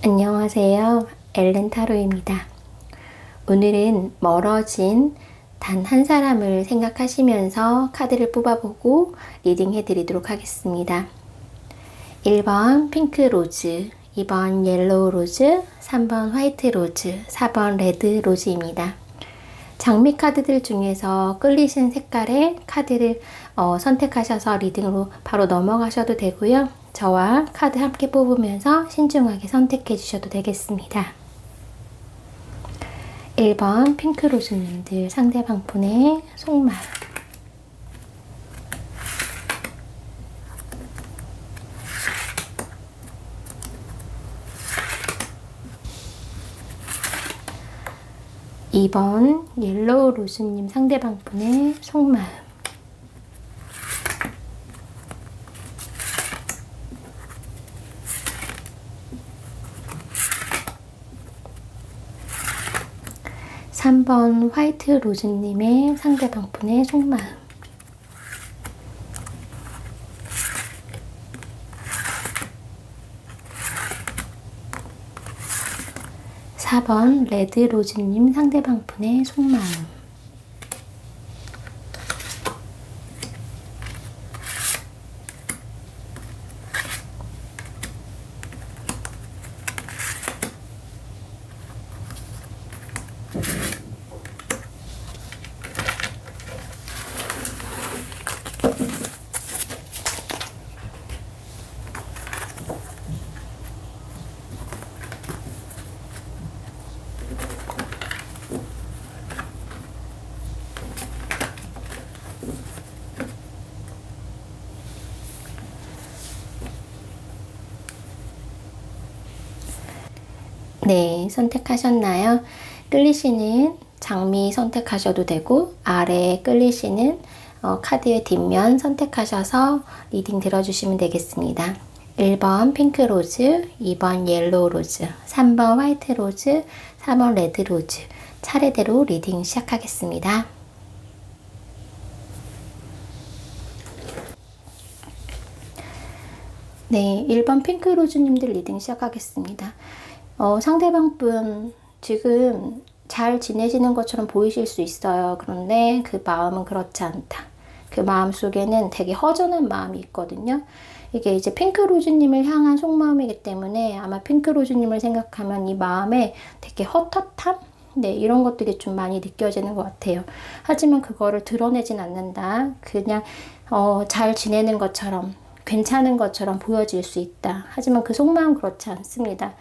안녕하세요. 엘렌 타로입니다. 오늘은 멀어진 단 한 사람을 생각하시면서 카드를 뽑아보고 리딩 해드리도록 하겠습니다. 1번 핑크 로즈, 2번 옐로우 로즈, 3번 화이트 로즈, 4번 레드 로즈입니다. 장미 카드들 중에서 끌리신 색깔의 카드를 선택하셔서 리딩으로 바로 넘어가셔도 되고요. 저와 카드 함께 뽑으면서 신중하게 선택해 주셔도 되겠습니다. 1번 핑크로즈님들 상대방 분의 속마음. 2번 옐로우 로즈님 상대방 분의 속마음. 3번 화이트 로즈님의 상대방 분의 속마음. 4번 레드 로즈님 상대방 분의 속마음. '네, 선택하셨나요? 끌리시는 장미 선택하셔도 되고 아래 끌리시는 카드의 뒷면 선택하셔서 리딩 들어주시면 되겠습니다. 1번 핑크 로즈, 2번 옐로우 로즈, 3번 화이트 로즈, 4번 레드 로즈. 차례대로 리딩 시작하겠습니다. 네, 1번 핑크 로즈님들 리딩 시작하겠습니다. 상대방 분 지금 잘 지내시는 것처럼 보이실 수 있어요. 그런데 그 마음은 그렇지 않다. 그 마음 속에는 되게 허전한 마음이 있거든요. 이게 이제 핑크로즈님을 향한 속마음이기 때문에 아마 핑크로즈님을 생각하면 이 마음에 되게 헛헛함? 네, 이런 것들이 좀 많이 느껴지는 것 같아요. 하지만 그거를 드러내진 않는다. 그냥 잘 지내는 것처럼 괜찮은 것처럼 보여질 수 있다. 하지만 그 속마음 그렇지 않습니다.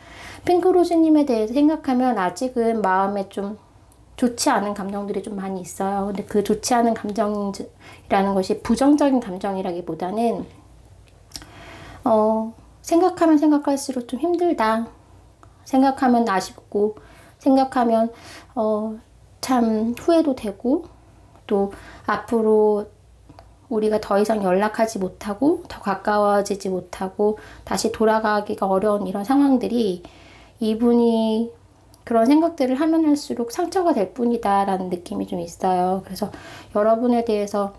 핑크로즈님에 대해서 생각하면 아직은 마음에 좀 좋지 않은 감정들이 좀 많이 있어요. 근데 그 좋지 않은 감정이라는 것이 부정적인 감정이라기보다는 생각하면 생각할수록 좀 힘들다. 생각하면 아쉽고 생각하면 참 후회도 되고 또 앞으로 우리가 더 이상 연락하지 못하고 더 가까워지지 못하고 다시 돌아가기가 어려운 이런 상황들이 이분이 그런 생각들을 하면 할수록 상처가 될 뿐이다 라는 느낌이 좀 있어요. 그래서 여러분에 대해서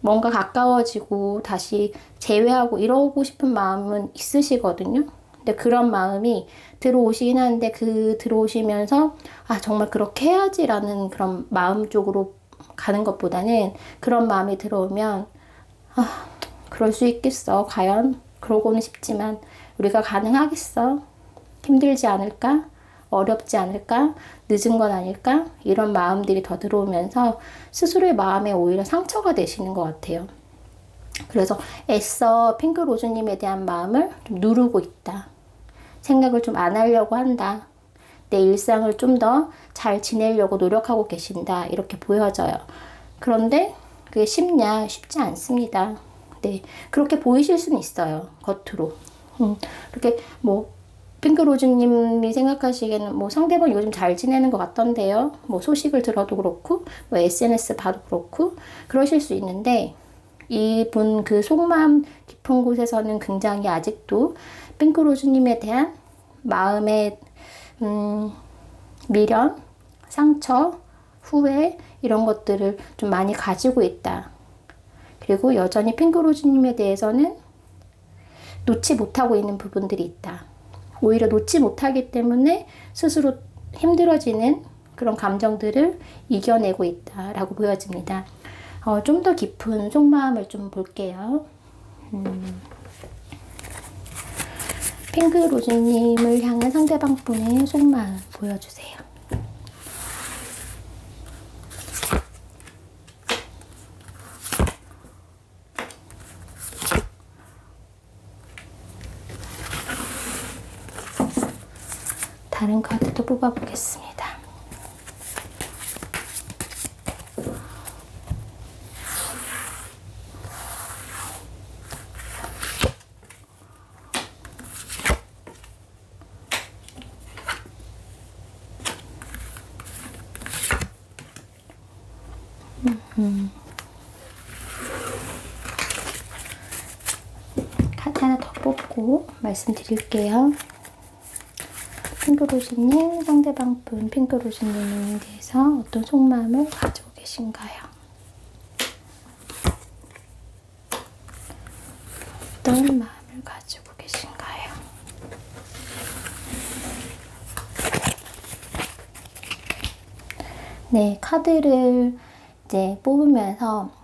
뭔가 가까워지고 다시 재회하고 이러고 싶은 마음은 있으시거든요. 근데 그런 마음이 들어오시긴 하는데 그 들어오시면서 아 정말 그렇게 해야지 라는 그런 마음 쪽으로 가는 것보다는 그런 마음이 들어오면 아 그럴 수 있겠어 과연 그러고는 싶지만 우리가 가능하겠어 힘들지 않을까 어렵지 않을까 늦은 건 아닐까 이런 마음들이 더 들어오면서 스스로의 마음에 오히려 상처가 되시는 것 같아요. 그래서 애써 핑크로즈님에 대한 마음을 좀 누르고 있다. 생각을 좀 안 하려고 한다. 내 일상을 좀 더 잘 지내려고 노력하고 계신다. 이렇게 보여져요. 그런데 그게 쉽냐? 쉽지 않습니다. 네, 그렇게 보이실 수는 있어요. 겉으로. 그렇게 뭐 핑크로즈님이 생각하시기에는 뭐 상대방 요즘 잘 지내는 것 같던데요. 뭐 소식을 들어도 그렇고 뭐 SNS 봐도 그렇고 그러실 수 있는데 이분 그 속마음 깊은 곳에서는 굉장히 아직도 핑크로즈님에 대한 마음의 미련, 상처, 후회 이런 것들을 좀 많이 가지고 있다. 그리고 여전히 핑크로즈님에 대해서는 놓지 못하고 있는 부분들이 있다. 오히려 놓지 못하기 때문에 스스로 힘들어지는 그런 감정들을 이겨내고 있다라고 보여집니다. 좀 더 깊은 속마음을 좀 볼게요. 핑크로즈님을 향한 상대방 분의 속마음 보여주세요. 다른 카드도 뽑아보겠습니다. 카드 하나 더 뽑고 말씀드릴게요. 핑크로즈님, 상대방 분 핑크로즈님에 대해서 어떤 속마음을 가지고 계신가요? 어떤 마음을 가지고 계신가요? 네, 카드를 이제 뽑으면서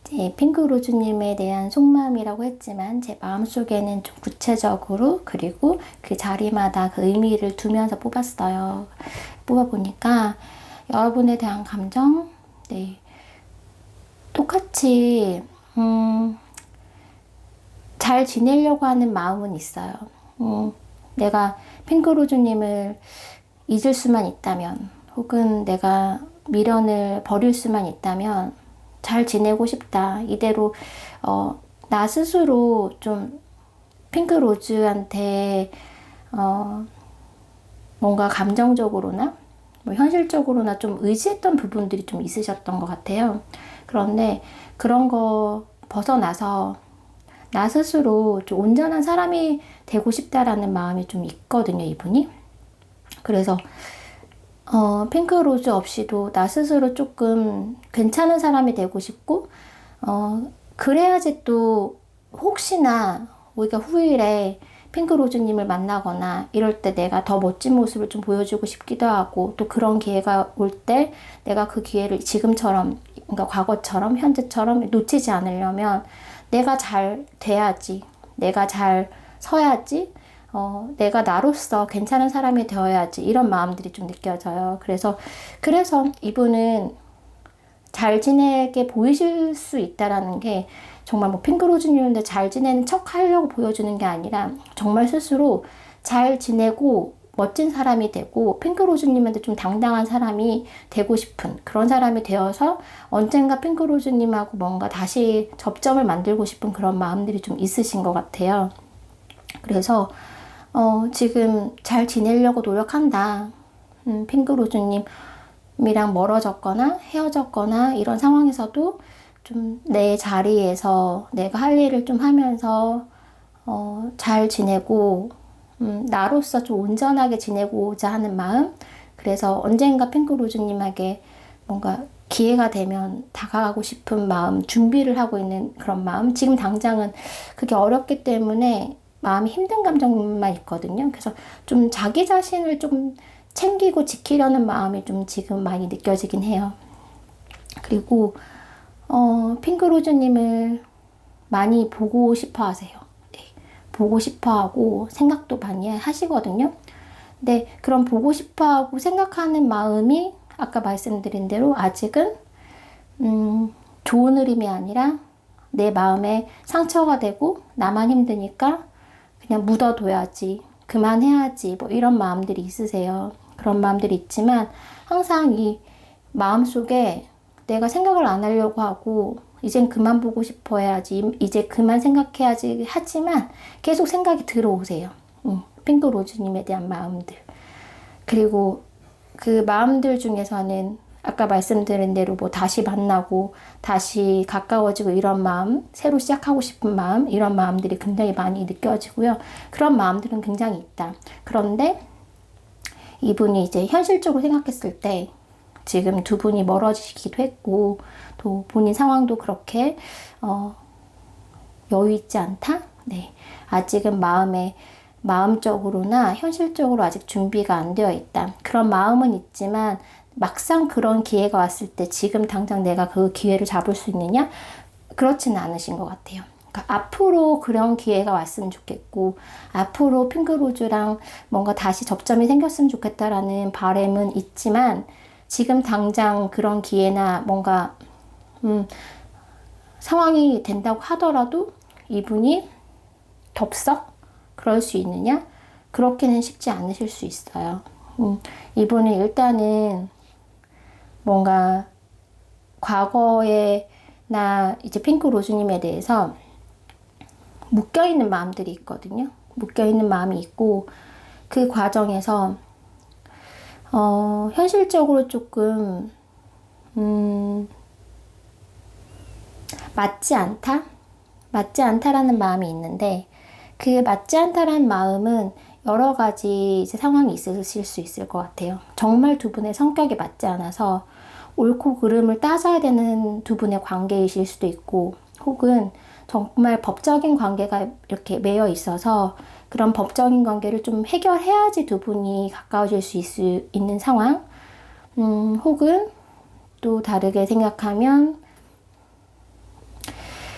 이제 핑크로즈님에 대한 속마음이라고 했지만 제 마음속에는 좀 구체적으로 그리고 그 자리마다 그 의미를 두면서 뽑았어요. 뽑아보니까 여러분에 대한 감정, 네, 똑같이 잘 지내려고 하는 마음은 있어요. 내가 핑크로즈님을 잊을 수만 있다면 혹은 내가 미련을 버릴 수만 있다면 잘 지내고 싶다. 이대로 나 스스로 좀 핑크로즈한테 뭔가 감정적으로나 뭐 현실적으로나 좀 의지했던 부분들이 좀 있으셨던 것 같아요. 그런데 그런 거 벗어나서 나 스스로 좀 온전한 사람이 되고 싶다라는 마음이 좀 있거든요, 이분이. 그래서 핑크로즈 없이도 나 스스로 조금 괜찮은 사람이 되고 싶고, 그래야지 또 혹시나 우리가 후일에 핑크로즈님을 만나거나 이럴 때 내가 더 멋진 모습을 좀 보여주고 싶기도 하고, 또 그런 기회가 올 때 내가 그 기회를 지금처럼, 그러니까 과거처럼, 현재처럼 놓치지 않으려면 내가 잘 돼야지, 내가 잘 서야지, 내가 나로서 괜찮은 사람이 되어야지, 이런 마음들이 좀 느껴져요. 그래서 이분은 잘 지내게 보이실 수 있다라는 게 정말 뭐 핑크로즈님인데 잘 지내는 척 하려고 보여주는 게 아니라 정말 스스로 잘 지내고 멋진 사람이 되고 핑크로즈님한테 좀 당당한 사람이 되고 싶은 그런 사람이 되어서 언젠가 핑크로즈님하고 뭔가 다시 접점을 만들고 싶은 그런 마음들이 좀 있으신 것 같아요. 그래서 지금 잘 지내려고 노력한다. 핑크로즈님이랑 멀어졌거나 헤어졌거나 이런 상황에서도 좀 내 자리에서 내가 할 일을 좀 하면서 잘 지내고 나로서 좀 온전하게 지내고자 하는 마음. 그래서 언젠가 핑크로즈님에게 뭔가 기회가 되면 다가가고 싶은 마음, 준비를 하고 있는 그런 마음. 지금 당장은 그게 어렵기 때문에 마음이 힘든 감정만 있거든요. 그래서 좀 자기 자신을 좀 챙기고 지키려는 마음이 좀 지금 많이 느껴지긴 해요. 그리고 핑크로즈님을 많이 보고 싶어 하세요. 네, 보고 싶어 하고 생각도 많이 하시거든요. 근데 그런 보고 싶어 하고 생각하는 마음이 아까 말씀드린 대로 아직은 좋은 흐름이 아니라 내 마음에 상처가 되고 나만 힘드니까 그냥 묻어둬야지, 그만해야지, 뭐 이런 마음들이 있으세요. 그런 마음들이 있지만 항상 이 마음속에 내가 생각을 안 하려고 하고 이젠 그만 보고 싶어 해야지, 이제 그만 생각해야지 하지만 계속 생각이 들어오세요. 핑크로즈님에 대한 마음들. 그리고 그 마음들 중에서는 아까 말씀드린 대로 뭐 다시 만나고 다시 가까워지고 이런 마음, 새로 시작하고 싶은 마음, 이런 마음들이 굉장히 많이 느껴지고요. 그런 마음들은 굉장히 있다. 그런데 이분이 이제 현실적으로 생각했을 때 지금 두 분이 멀어지기도 했고 또 본인 상황도 그렇게 여유 있지 않다? 네, 아직은 마음에 마음적으로나 현실적으로 아직 준비가 안 되어 있다. 그런 마음은 있지만 막상 그런 기회가 왔을 때 지금 당장 내가 그 기회를 잡을 수 있느냐? 그렇지는 않으신 것 같아요. 그러니까 앞으로 그런 기회가 왔으면 좋겠고, 앞으로 핑크로즈랑 뭔가 다시 접점이 생겼으면 좋겠다라는 바람은 있지만, 지금 당장 그런 기회나 뭔가 상황이 된다고 하더라도 이분이 덥석 그럴 수 있느냐? 그렇게는 쉽지 않으실 수 있어요. 이분은 일단은 뭔가 과거에 나 이제 핑크로즈님에 대해서 묶여있는 마음들이 있거든요. 묶여있는 마음이 있고 그 과정에서 현실적으로 조금 맞지 않다? 맞지 않다라는 마음이 있는데 그 맞지 않다라는 마음은 여러 가지 이제 상황이 있으실 수 있을 것 같아요. 정말 두 분의 성격이 맞지 않아서 옳고 그름을 따져야 되는 두 분의 관계이실 수도 있고 혹은 정말 법적인 관계가 이렇게 매여 있어서 그런 법적인 관계를 좀 해결해야지 두 분이 가까워질 수 있는 상황 혹은 또 다르게 생각하면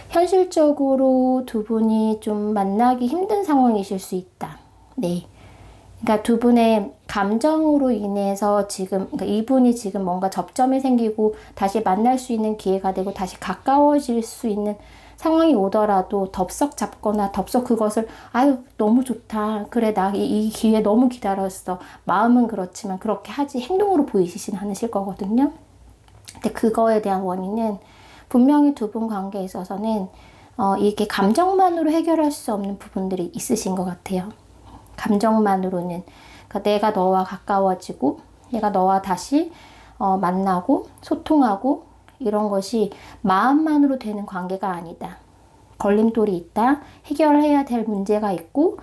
현실적으로 두 분이 좀 만나기 힘든 상황이실 수 있다. 네. 그러니까 두 분의 감정으로 인해서 지금, 그러니까 이분이 지금 뭔가 접점이 생기고 다시 만날 수 있는 기회가 되고 다시 가까워질 수 있는 상황이 오더라도 덥석 잡거나 덥석 그것을 아유 너무 좋다. 그래 나 이 기회 너무 기다렸어. 마음은 그렇지만 그렇게 하지 행동으로 보이시진 않으실 거거든요. 근데 그거에 대한 원인은 분명히 두 분 관계에 있어서는 이게 감정만으로 해결할 수 없는 부분들이 있으신 것 같아요. 감정만으로는. 그러니까 내가 너와 가까워지고 내가 너와 다시 만나고 소통하고 이런 것이 마음만으로 되는 관계가 아니다. 걸림돌이 있다. 해결해야 될 문제가 있고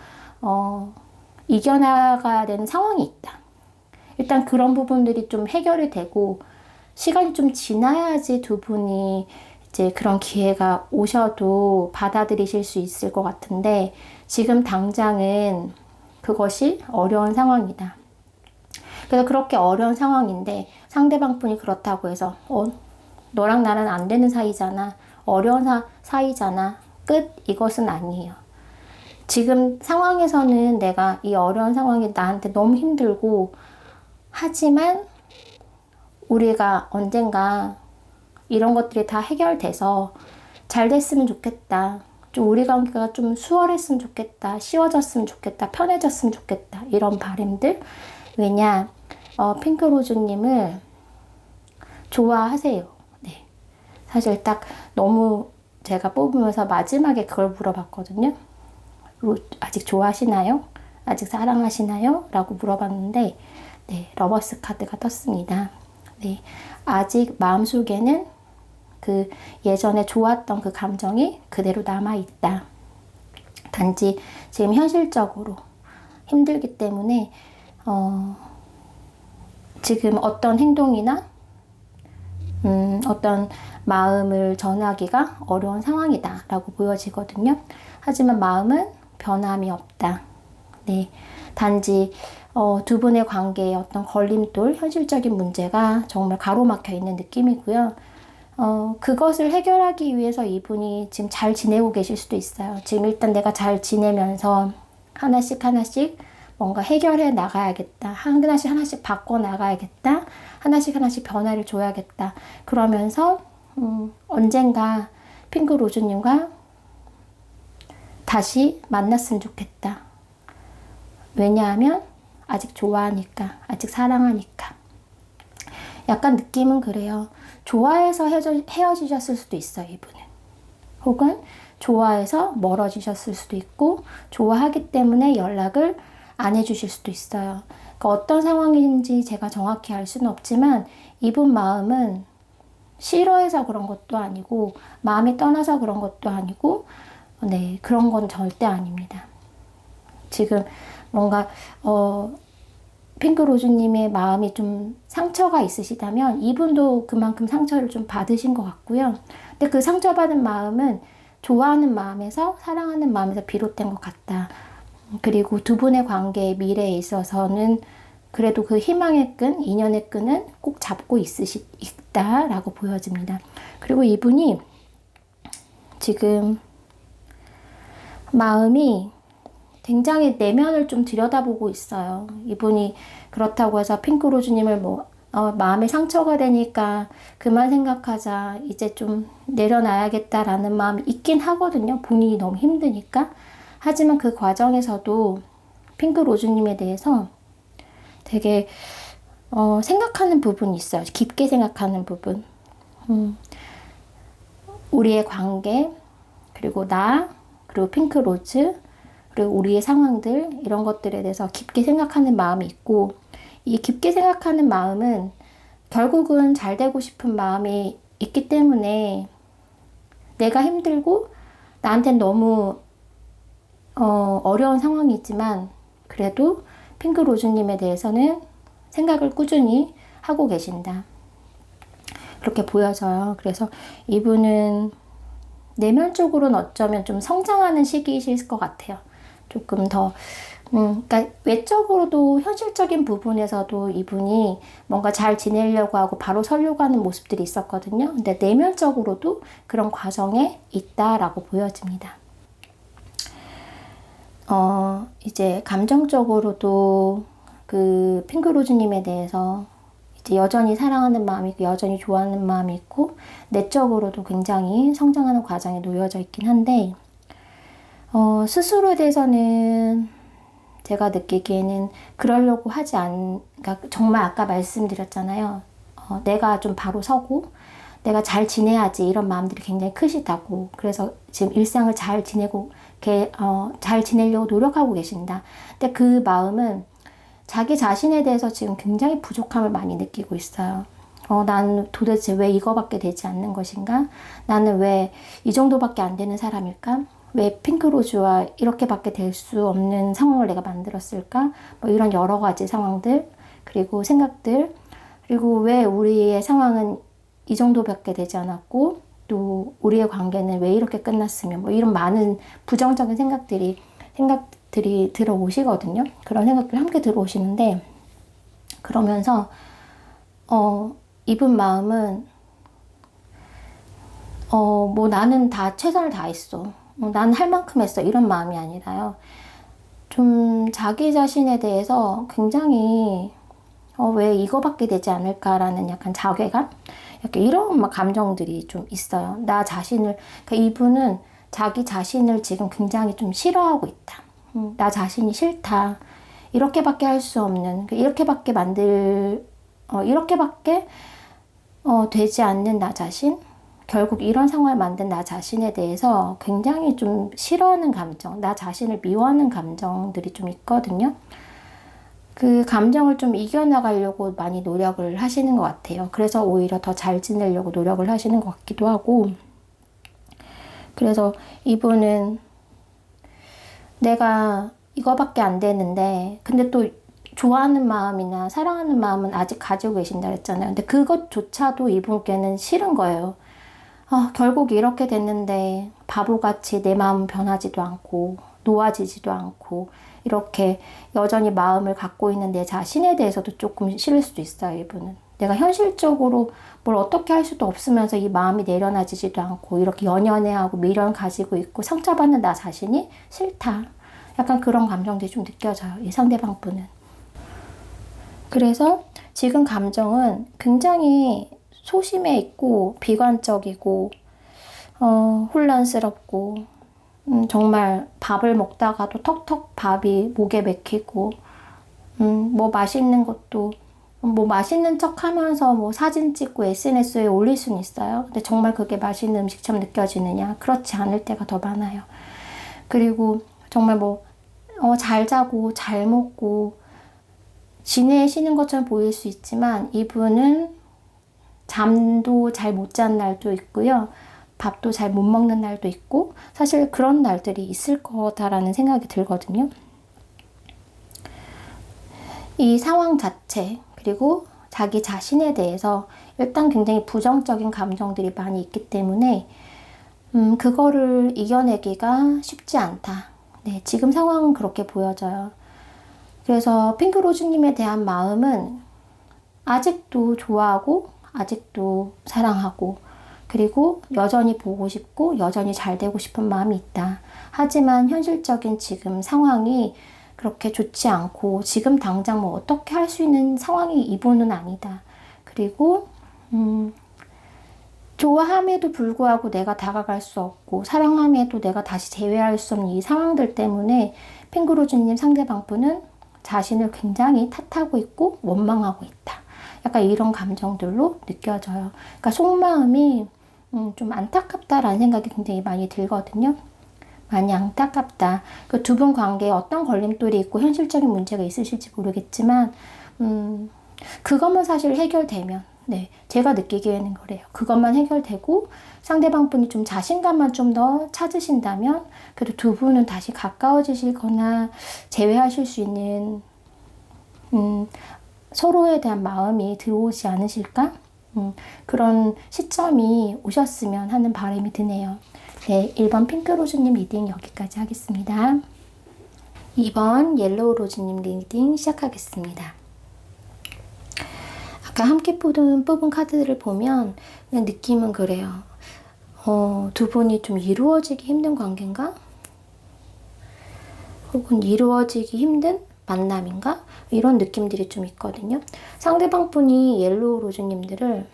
이겨나가야 되는 상황이 있다. 일단 그런 부분들이 좀 해결이 되고 시간이 좀 지나야지 두 분이 이제 그런 기회가 오셔도 받아들이실 수 있을 것 같은데 지금 당장은 그것이 어려운 상황이다. 그래서 그렇게 어려운 상황인데 상대방 분이 그렇다고 해서 너랑 나랑 안 되는 사이잖아. 어려운 사이잖아. 끝. 이것은 아니에요. 지금 상황에서는 내가 이 어려운 상황이 나한테 너무 힘들고 하지만 우리가 언젠가 이런 것들이 다 해결돼서 잘 됐으면 좋겠다. 좀 우리 관계가 좀 수월했으면 좋겠다. 쉬워졌으면 좋겠다. 편해졌으면 좋겠다. 이런 바람들. 왜냐, 핑크로즈님을 좋아하세요. 네. 사실 딱 너무 제가 뽑으면서 마지막에 그걸 물어봤거든요. 아직 좋아하시나요? 아직 사랑하시나요? 라고 물어봤는데, 네, 러버스 카드가 떴습니다. 네, 아직 마음속에는 그 예전에 좋았던 그 감정이 그대로 남아있다. 단지 지금 현실적으로 힘들기 때문에 지금 어떤 행동이나 어떤 마음을 전하기가 어려운 상황이다 라고 보여지거든요. 하지만 마음은 변함이 없다. 네, 단지 두 분의 관계에 어떤 걸림돌, 현실적인 문제가 정말 가로막혀 있는 느낌이고요. 그것을 해결하기 위해서 이분이 지금 잘 지내고 계실 수도 있어요. 지금 일단 내가 잘 지내면서 하나씩 뭔가 해결해 나가야겠다. 하나씩 바꿔 나가야겠다. 하나씩 변화를 줘야겠다. 그러면서 언젠가 핑크로즈님과 다시 만났으면 좋겠다. 왜냐하면 아직 좋아하니까, 아직 사랑하니까. 약간 느낌은 그래요. 좋아해서 헤어지셨을 수도 있어요, 이분은. 혹은 좋아해서 멀어지셨을 수도 있고 좋아하기 때문에 연락을 안 해주실 수도 있어요. 그러니까 어떤 상황인지 제가 정확히 알 수는 없지만 이분 마음은 싫어해서 그런 것도 아니고 마음이 떠나서 그런 것도 아니고 네, 그런 건 절대 아닙니다. 지금 뭔가 핑크로즈님의 마음이 좀 상처가 있으시다면 이분도 그만큼 상처를 좀 받으신 것 같고요. 근데 그 상처받은 마음은 좋아하는 마음에서 사랑하는 마음에서 비롯된 것 같다. 그리고 두 분의 관계의 미래에 있어서는 그래도 그 희망의 끈, 인연의 끈은 꼭 잡고 있다라고 보여집니다. 그리고 이분이 지금 마음이 굉장히 내면을 좀 들여다보고 있어요. 이분이 그렇다고 해서 핑크로즈님을 마음에 상처가 되니까 그만 생각하자, 이제 좀 내려놔야겠다라는 마음이 있긴 하거든요. 본인이 너무 힘드니까. 하지만 그 과정에서도 핑크로즈님에 대해서 되게 생각하는 부분이 있어요. 깊게 생각하는 부분. 우리의 관계, 그리고 그리고 핑크로즈, 그리고 우리의 상황들, 이런 것들에 대해서 깊게 생각하는 마음이 있고, 이 깊게 생각하는 마음은 결국은 잘 되고 싶은 마음이 있기 때문에 내가 힘들고 나한테는 너무 어려운 상황이지만 그래도 핑크로즈님에 대해서는 생각을 꾸준히 하고 계신다. 그렇게 보여져요. 그래서 이분은 내면적으로는 어쩌면 좀 성장하는 시기이실 것 같아요. 조금 더 그러니까 외적으로도 현실적인 부분에서도 이분이 뭔가 잘 지내려고 하고 바로 서려고 하는 모습들이 있었거든요. 근데 내면적으로도 그런 과정에 있다라고 보여집니다. 이제 감정적으로도 그 핑크로즈님에 대해서 이제 여전히 사랑하는 마음이 있고 여전히 좋아하는 마음이 있고 내적으로도 굉장히 성장하는 과정에 놓여져 있긴 한데 스스로에 대해서는 제가 느끼기에는 그러려고 그러니까 정말 아까 말씀드렸잖아요. 내가 좀 바로 서고 내가 잘 지내야지, 이런 마음들이 굉장히 크시다고. 그래서 지금 일상을 잘 지내려고 노력하고 계신다. 근데 그 마음은 자기 자신에 대해서 지금 굉장히 부족함을 많이 느끼고 있어요. 난 도대체 왜 이거밖에 되지 않는 것인가? 나는 왜 이 정도밖에 안 되는 사람일까? 왜 핑크로즈와 이렇게밖에 될 수 없는 상황을 내가 만들었을까? 이런 여러 가지 상황들, 그리고 생각들, 그리고 왜 우리의 상황은 이 정도밖에 되지 않았고, 또 우리의 관계는 왜 이렇게 끝났으면, 이런 많은 부정적인 생각들이 들어오시거든요. 그런 생각들이 함께 들어오시는데, 그러면서 이분 마음은 나는 다 최선을 다했어. 난 할 만큼 했어. 이런 마음이 아니라요. 좀 자기 자신에 대해서 굉장히 왜 이거밖에 되지 않을까라는 약간 자괴감? 약간 이런 감정들이 좀 있어요. 그러니까 이분은 자기 자신을 지금 굉장히 좀 싫어하고 있다. 나 자신이 싫다. 이렇게밖에 할 수 없는, 이렇게밖에 되지 않는 나 자신? 결국 이런 상황을 만든 나 자신에 대해서 굉장히 좀 싫어하는 감정, 나 자신을 미워하는 감정들이 좀 있거든요. 그 감정을 좀 이겨나가려고 많이 노력을 하시는 것 같아요. 그래서 오히려 더 잘 지내려고 노력을 하시는 것 같기도 하고, 그래서 이분은 내가 이거밖에 안 되는데, 근데 또 좋아하는 마음이나 사랑하는 마음은 아직 가지고 계신다 그랬잖아요. 근데 그것조차도 이분께는 싫은 거예요. 결국 이렇게 됐는데 바보같이 내 마음은 변하지도 않고 놓아지지도 않고 이렇게 여전히 마음을 갖고 있는 내 자신에 대해서도 조금 싫을 수도 있어요. 이분은 내가 현실적으로 뭘 어떻게 할 수도 없으면서 이 마음이 내려놔지지도 않고 이렇게 연연해하고 미련 가지고 있고 상처받는 나 자신이 싫다. 약간 그런 감정들이 좀 느껴져요. 이 상대방 분은. 그래서 지금 감정은 굉장히 소심해 있고 비관적이고 혼란스럽고 정말 밥을 먹다가도 턱턱 밥이 목에 맥히고 맛있는 것도 맛있는 척 하면서 사진 찍고 SNS에 올릴 수는 있어요. 근데 정말 그게 맛있는 음식처럼 느껴지느냐? 그렇지 않을 때가 더 많아요. 그리고 정말 잘 자고 잘 먹고 지내시는 것처럼 보일 수 있지만 이분은 잠도 잘 못 잔 날도 있고요. 밥도 잘 못 먹는 날도 있고 사실 그런 날들이 있을 거다라는 생각이 들거든요. 이 상황 자체 그리고 자기 자신에 대해서 일단 굉장히 부정적인 감정들이 많이 있기 때문에 그거를 이겨내기가 쉽지 않다. 네, 지금 상황은 그렇게 보여져요. 그래서 핑크로즈님에 대한 마음은 아직도 좋아하고 아직도 사랑하고 그리고 여전히 보고 싶고 여전히 잘 되고 싶은 마음이 있다. 하지만 현실적인 지금 상황이 그렇게 좋지 않고 지금 당장 뭐 어떻게 할 수 있는 상황이 이분은 아니다. 그리고 좋아함에도 불구하고 내가 다가갈 수 없고 사랑함에도 내가 다시 제외할 수 없는 이 상황들 때문에 핑크로즈님 상대방분은 자신을 굉장히 탓하고 있고 원망하고 있다. 약간 이런 감정들로 느껴져요. 그러니까 속마음이 좀 안타깝다라는 생각이 굉장히 많이 들거든요. 많이 안타깝다. 그 두 분 관계에 어떤 걸림돌이 있고 현실적인 문제가 있으실지 모르겠지만 그것만 사실 해결되면 네, 제가 느끼기에는 그래요. 그것만 해결되고 상대방 분이 좀 자신감만 좀 더 찾으신다면 그래도 두 분은 다시 가까워지시거나 재회하실 수 있는 서로에 대한 마음이 들어오지 않으실까? 그런 시점이 오셨으면 하는 바람이 드네요. 네, 1번 핑크로즈님 리딩 여기까지 하겠습니다. 2번 옐로우로즈님 리딩 시작하겠습니다. 아까 함께 뽑은 카드들을 보면 그냥 느낌은 그래요. 두 분이 좀 이루어지기 힘든 관계인가? 혹은 이루어지기 힘든 만남인가? 이런 느낌들이 좀 있거든요. 상대방 분이 옐로우 로즈님들을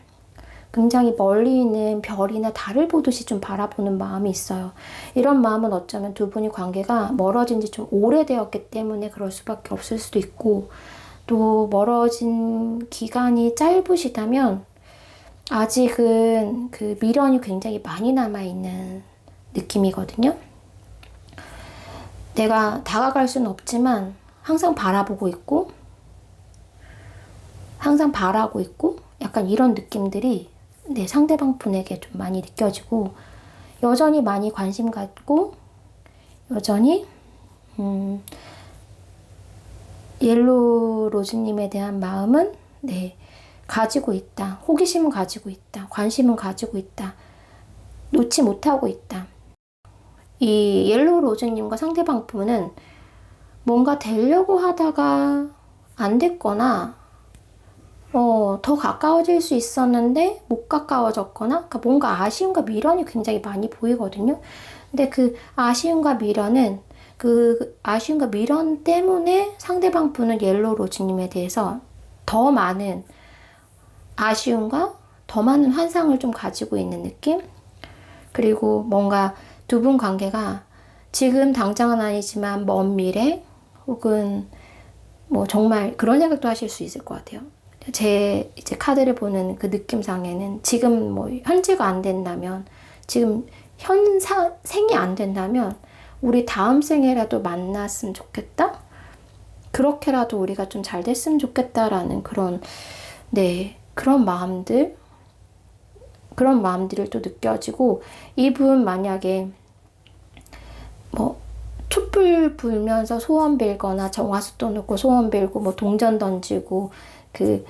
굉장히 멀리 있는 별이나 달을 보듯이 좀 바라보는 마음이 있어요. 이런 마음은 어쩌면 두 분이 관계가 멀어진 지 좀 오래되었기 때문에 그럴 수밖에 없을 수도 있고 또 멀어진 기간이 짧으시다면 아직은 그 미련이 굉장히 많이 남아있는 느낌이거든요. 내가 다가갈 수는 없지만 항상 바라보고 있고 항상 바라고 있고 약간 이런 느낌들이 내 상대방 분에게 좀 많이 느껴지고 여전히 많이 관심 갖고 여전히 옐로우 로즈님에 대한 마음은 네, 가지고 있다. 호기심은 가지고 있다. 관심은 가지고 있다. 놓지 못하고 있다. 이 옐로우 로즈님과 상대방 분은 뭔가 되려고 하다가 안 됐거나 더 가까워질 수 있었는데 못 가까워졌거나 그러니까 뭔가 아쉬움과 미련이 굉장히 많이 보이거든요. 근데 그 아쉬움과 미련은 그 아쉬움과 미련 때문에 상대방 분은 옐로우 로즈님에 대해서 더 많은 아쉬움과 더 많은 환상을 좀 가지고 있는 느낌? 그리고 뭔가 두 분 관계가 지금 당장은 아니지만 먼 미래 혹은 뭐 정말 그런 생각도 하실 수 있을 것 같아요. 제 이제 카드를 보는 그 느낌상에는 지금 뭐 현재가 안 된다면 지금 생이 안 된다면 우리 다음 생에라도 만났으면 좋겠다? 그렇게라도 우리가 좀 잘 됐으면 좋겠다라는 그런 네 그런 마음들을 또 느껴지고 이분 만약에 뭐 촛불 불면서 소원 빌거나 정화수도 넣고 소원 빌고 뭐 동전 던지고 그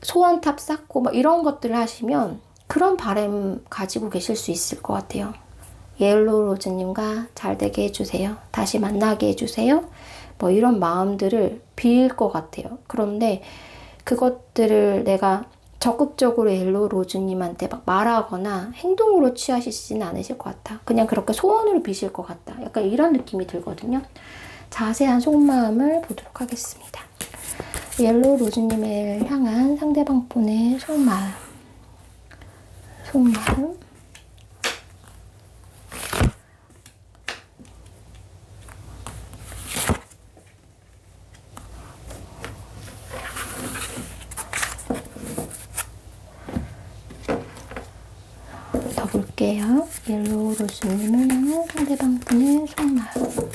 소원탑 쌓고 뭐 이런 것들을 하시면 그런 바람 가지고 계실 수 있을 것 같아요. 옐로우 로즈님과 잘 되게 해주세요. 다시 만나게 해주세요. 뭐 이런 마음들을 빌 것 같아요. 그런데 그것들을 내가 적극적으로 옐로우 로즈님한테 막 말하거나 행동으로 취하시지는 않으실 것 같다. 그냥 그렇게 소원으로 비실 것 같다. 약간 이런 느낌이 들거든요. 자세한 속마음을 보도록 하겠습니다. 옐로우 로즈님을 향한 상대방 분의 속마음. 더 볼게요. 옐로우 로즈님을 향한 상대방 분의 속마음.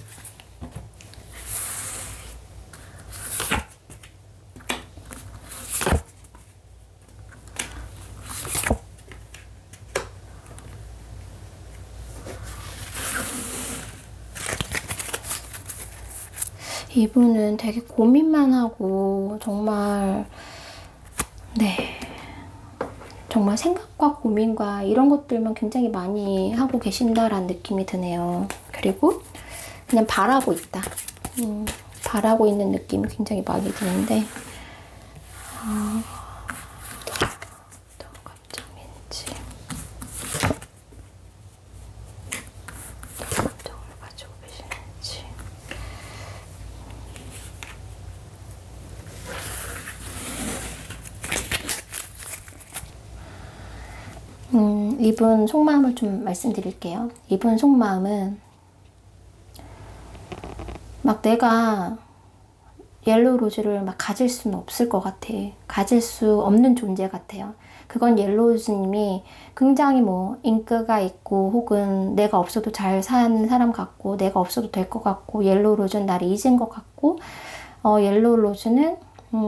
이분은 되게 고민만 하고 정말 네 정말 생각과 고민과 이런 것들만 굉장히 많이 하고 계신다라는 느낌이 드네요. 그리고 그냥 바라고 있다. 바라고 있는 느낌이 굉장히 많이 드는데, 또 감정인지, 또 감정을 가지고 계시는지. 이분 속마음을 좀 말씀드릴게요. 이분 속마음은 막 내가 옐로우 로즈를 막 가질 수는 없을 것 같아. 가질 수 없는 존재 같아요. 그건 옐로우 로즈님이 굉장히 뭐 인기가 있고 혹은 내가 없어도 잘 사는 사람 같고 내가 없어도 될 것 같고 옐로우 로즈는 나를 잊은 것 같고 옐로우 로즈는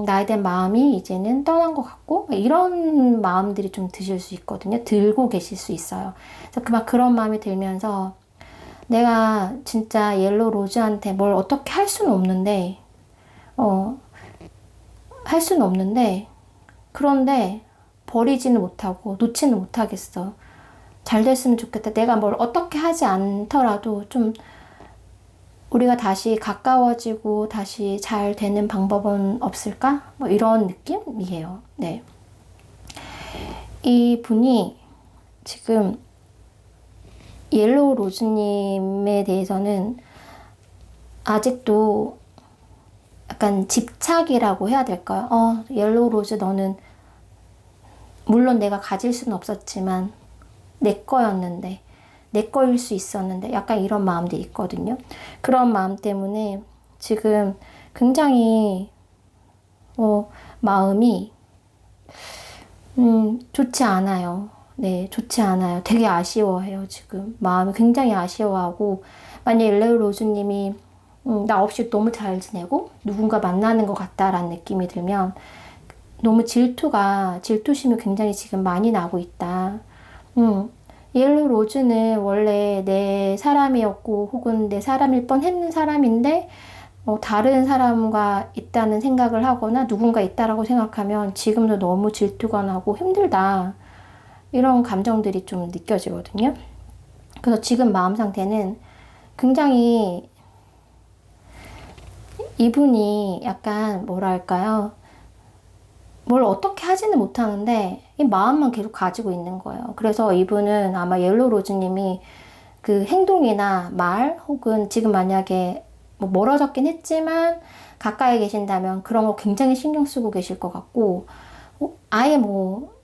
나에 대한 마음이 이제는 떠난 것 같고 이런 마음들이 좀 드실 수 있거든요. 들고 계실 수 있어요. 그래서 막 그런 마음이 들면서 내가 진짜 옐로우 로즈한테 뭘 어떻게 할 수는 없는데 할 수는 없는데 그런데 버리지는 못하고 놓지는 못하겠어. 잘 됐으면 좋겠다. 내가 뭘 어떻게 하지 않더라도 좀 우리가 다시 가까워지고 다시 잘 되는 방법은 없을까? 뭐 이런 느낌이에요. 네. 이 분이 지금 옐로우 로즈님에 대해서는 아직도 약간 집착이라고 해야 될까요? 옐로우 로즈 너는 물론 내가 가질 수는 없었지만 내 거였는데 내 거일 수 있었는데 약간 이런 마음들이 있거든요. 그런 마음 때문에 지금 굉장히 마음이 좋지 않아요. 네, 좋지 않아요. 되게 아쉬워해요, 지금. 마음이 굉장히 아쉬워하고 만약 옐로우 로즈님이 나 없이 너무 잘 지내고 누군가 만나는 것 같다라는 느낌이 들면 너무 질투심이 굉장히 지금 많이 나고 있다. 옐로우 로즈는 원래 내 사람이었고 혹은 내 사람일 뻔했는 사람인데 다른 사람과 있다는 생각을 하거나 누군가 있다라고 생각하면 지금도 너무 질투가 나고 힘들다. 이런 감정들이 좀 느껴지거든요. 그래서 지금 마음 상태는 굉장히 이분이 약간 뭐랄까요? 뭘 어떻게 하지는 못하는데 이 마음만 계속 가지고 있는 거예요. 그래서 이분은 아마 옐로우 로즈님이 그 행동이나 말 혹은 지금 만약에 뭐 멀어졌긴 했지만 가까이 계신다면 그런 거 굉장히 신경 쓰고 계실 것 같고 아예 뭐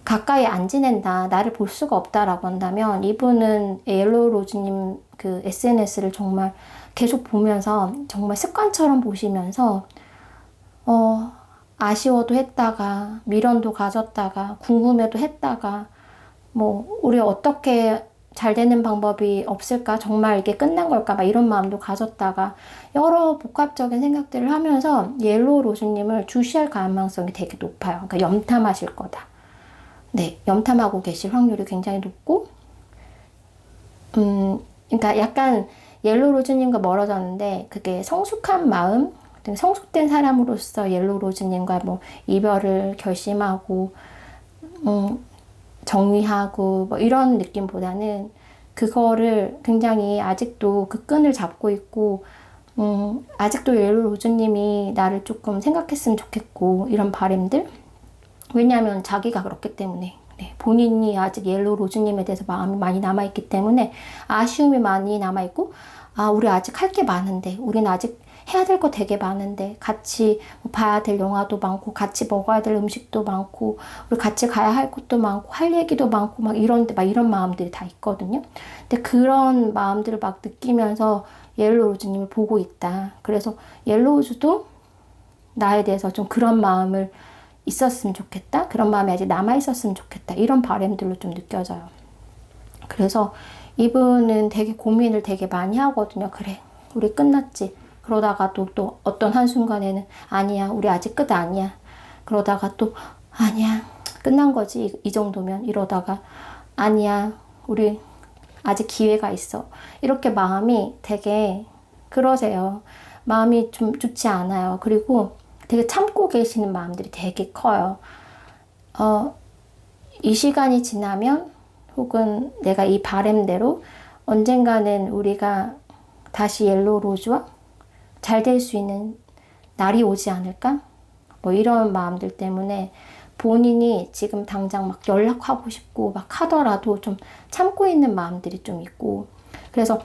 가까이 안 지낸다, 나를 볼 수가 없다라고 한다면 이분은 옐로우 로즈님 그 SNS를 정말 계속 보면서 정말 습관처럼 보시면서 아쉬워도 했다가 미련도 가졌다가 궁금해도 했다가 뭐 우리 어떻게 잘 되는 방법이 없을까? 정말 이게 끝난 걸까? 막 이런 마음도 가졌다가 여러 복합적인 생각들을 하면서 옐로우 로즈님을 주시할 가능성이 되게 높아요. 그러니까 염탐하실 거다. 네, 염탐하고 계실 확률이 굉장히 높고 그러니까 약간 옐로우 로즈님과 멀어졌는데 그게 성숙한 마음, 성숙된 사람으로서 옐로우 로즈님과 뭐 이별을 결심하고 정리하고 뭐 이런 느낌보다는 그거를 굉장히 아직도 그 끈을 잡고 있고 아직도 옐로우 로즈님이 나를 조금 생각했으면 좋겠고 이런 바람들. 왜냐하면 자기가 그렇기 때문에 네, 본인이 아직 옐로우 로즈님에 대해서 마음이 많이 남아있기 때문에 아쉬움이 많이 남아있고 우리 아직 할 게 많은데 우리는 아직 해야 될 거 되게 많은데 같이 뭐 봐야 될 영화도 많고 같이 먹어야 될 음식도 많고 우리 같이 가야 할 곳도 많고 할 얘기도 많고 막 이런 마음들이 다 있거든요. 근데 그런 마음들을 막 느끼면서 옐로우 로즈님을 보고 있다. 그래서 옐로우 로즈도 나에 대해서 좀 그런 마음을 있었으면 좋겠다. 그런 마음이 아직 남아있었으면 좋겠다. 이런 바람들로 좀 느껴져요. 그래서 이분은 되게 고민을 되게 많이 하거든요. 그래, 우리 끝났지. 그러다가 또 어떤 한순간에는 아니야, 우리 아직 끝 아니야. 그러다가 또 아니야, 끝난 거지. 이 정도면. 이러다가 아니야, 우리 아직 기회가 있어. 이렇게 마음이 되게 그러세요. 마음이 좀 좋지 않아요. 그리고 되게 참고 계시는 마음들이 되게 커요. 이 시간이 지나면 혹은 내가 이 바램대로 언젠가는 우리가 다시 옐로우 로즈와 잘 될 수 있는 날이 오지 않을까? 뭐 이런 마음들 때문에 본인이 지금 당장 막 연락하고 싶고 막 하더라도 좀 참고 있는 마음들이 좀 있고, 그래서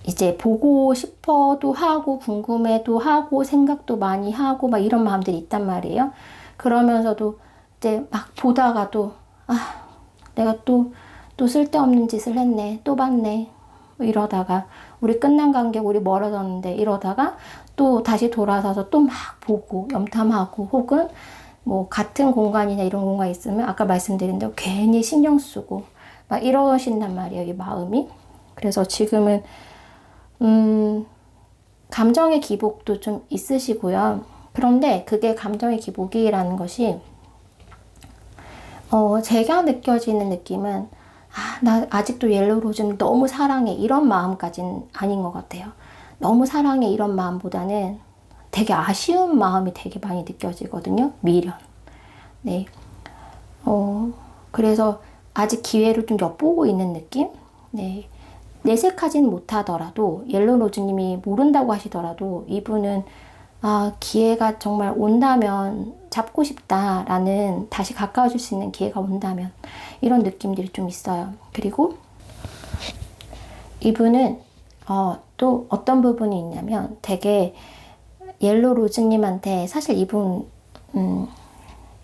이제 보고 싶어도 하고 궁금해도 하고 생각도 많이 하고 막 이런 마음들이 있단 말이에요. 그러면서도 이제 막 보다가도 내가 또 쓸데없는 짓을 했네, 또 봤네, 뭐 이러다가 우리 끝난 관계, 우리 멀어졌는데 이러다가 또 다시 돌아서서 또 막 보고 염탐하고, 혹은 뭐 같은 공간이나 이런 공간이 있으면 아까 말씀드린 대로 괜히 신경 쓰고 막 이러신단 말이에요, 이 마음이. 그래서 지금은 감정의 기복도 좀 있으시고요. 그런데 그게 감정의 기복이라는 것이 제가 느껴지는 느낌은 나 아직도 옐로우 로즈는 너무 사랑해, 이런 마음까지는 아닌 것 같아요. 너무 사랑해 이런 마음보다는 되게 아쉬운 마음이 되게 많이 느껴지거든요. 미련. 네. 그래서 아직 기회를 좀 엿보고 있는 느낌? 네. 내색하진 못하더라도, 옐로우 로즈님이 모른다고 하시더라도 이분은 기회가 정말 온다면 잡고 싶다라는, 다시 가까워질 수 있는 기회가 온다면, 이런 느낌들이 좀 있어요. 그리고 이분은 또 어떤 부분이 있냐면, 되게 옐로우 로즈님한테 사실 이분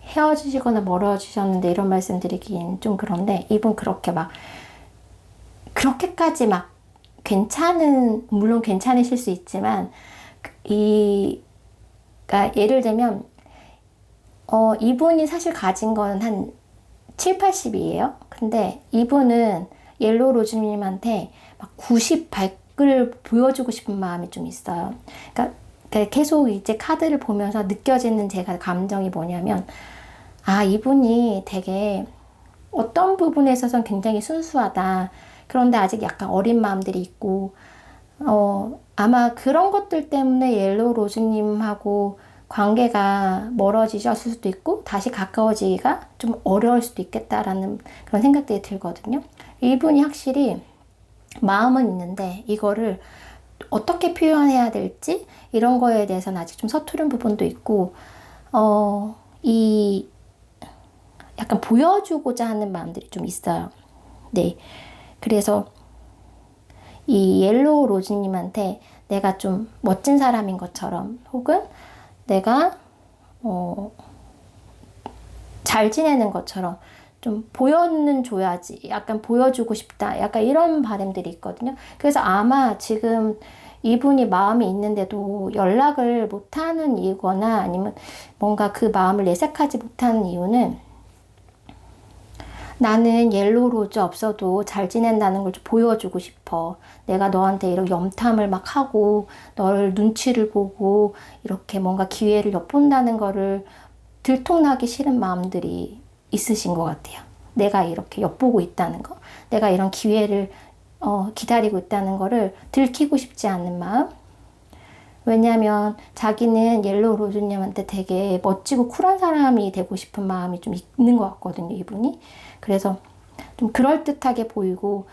헤어지시거나 멀어지셨는데 이런 말씀 드리긴 좀 그런데, 이분 그렇게 막 그렇게까지 막 물론 괜찮으실 수 있지만, 그러니까 예를 들면 이분이 사실 가진 건 한 7, 80이에요. 근데 이분은 옐로우 로즈님한테 막 90, 100을 보여주고 싶은 마음이 좀 있어요. 그러니까 계속 이제 카드를 보면서 느껴지는 제가 감정이 뭐냐면, 이분이 되게 어떤 부분에 있어서는 굉장히 순수하다. 그런데 아직 약간 어린 마음들이 있고, 아마 그런 것들 때문에 옐로우 로즈님하고 관계가 멀어지셨을 수도 있고, 다시 가까워지기가 좀 어려울 수도 있겠다라는 그런 생각들이 들거든요. 이분이 확실히 마음은 있는데, 이거를 어떻게 표현해야 될지, 이런 거에 대해서는 아직 좀 서투른 부분도 있고, 약간 보여주고자 하는 마음들이 좀 있어요. 네. 그래서 이 옐로우 로즈님한테 내가 좀 멋진 사람인 것처럼, 혹은 내가 잘 지내는 것처럼 좀 보여는 줘야지, 약간 보여주고 싶다, 약간 이런 바람들이 있거든요. 그래서 아마 지금 이분이 마음이 있는데도 연락을 못하는 이유거나, 아니면 뭔가 그 마음을 내색하지 못하는 이유는, 나는 옐로우 로즈 없어도 잘 지낸다는 걸 좀 보여주고 싶어. 내가 너한테 이런 염탐을 막 하고 너를 눈치를 보고 이렇게 뭔가 기회를 엿본다는 거를 들통나기 싫은 마음들이 있으신 것 같아요. 내가 이렇게 엿보고 있다는 거, 내가 이런 기회를 기다리고 있다는 거를 들키고 싶지 않은 마음. 왜냐하면 자기는 옐로우 로즈님한테 되게 멋지고 쿨한 사람이 되고 싶은 마음이 좀 있는 것 같거든요, 이분이. 그래서 좀 그럴듯하게 보이고,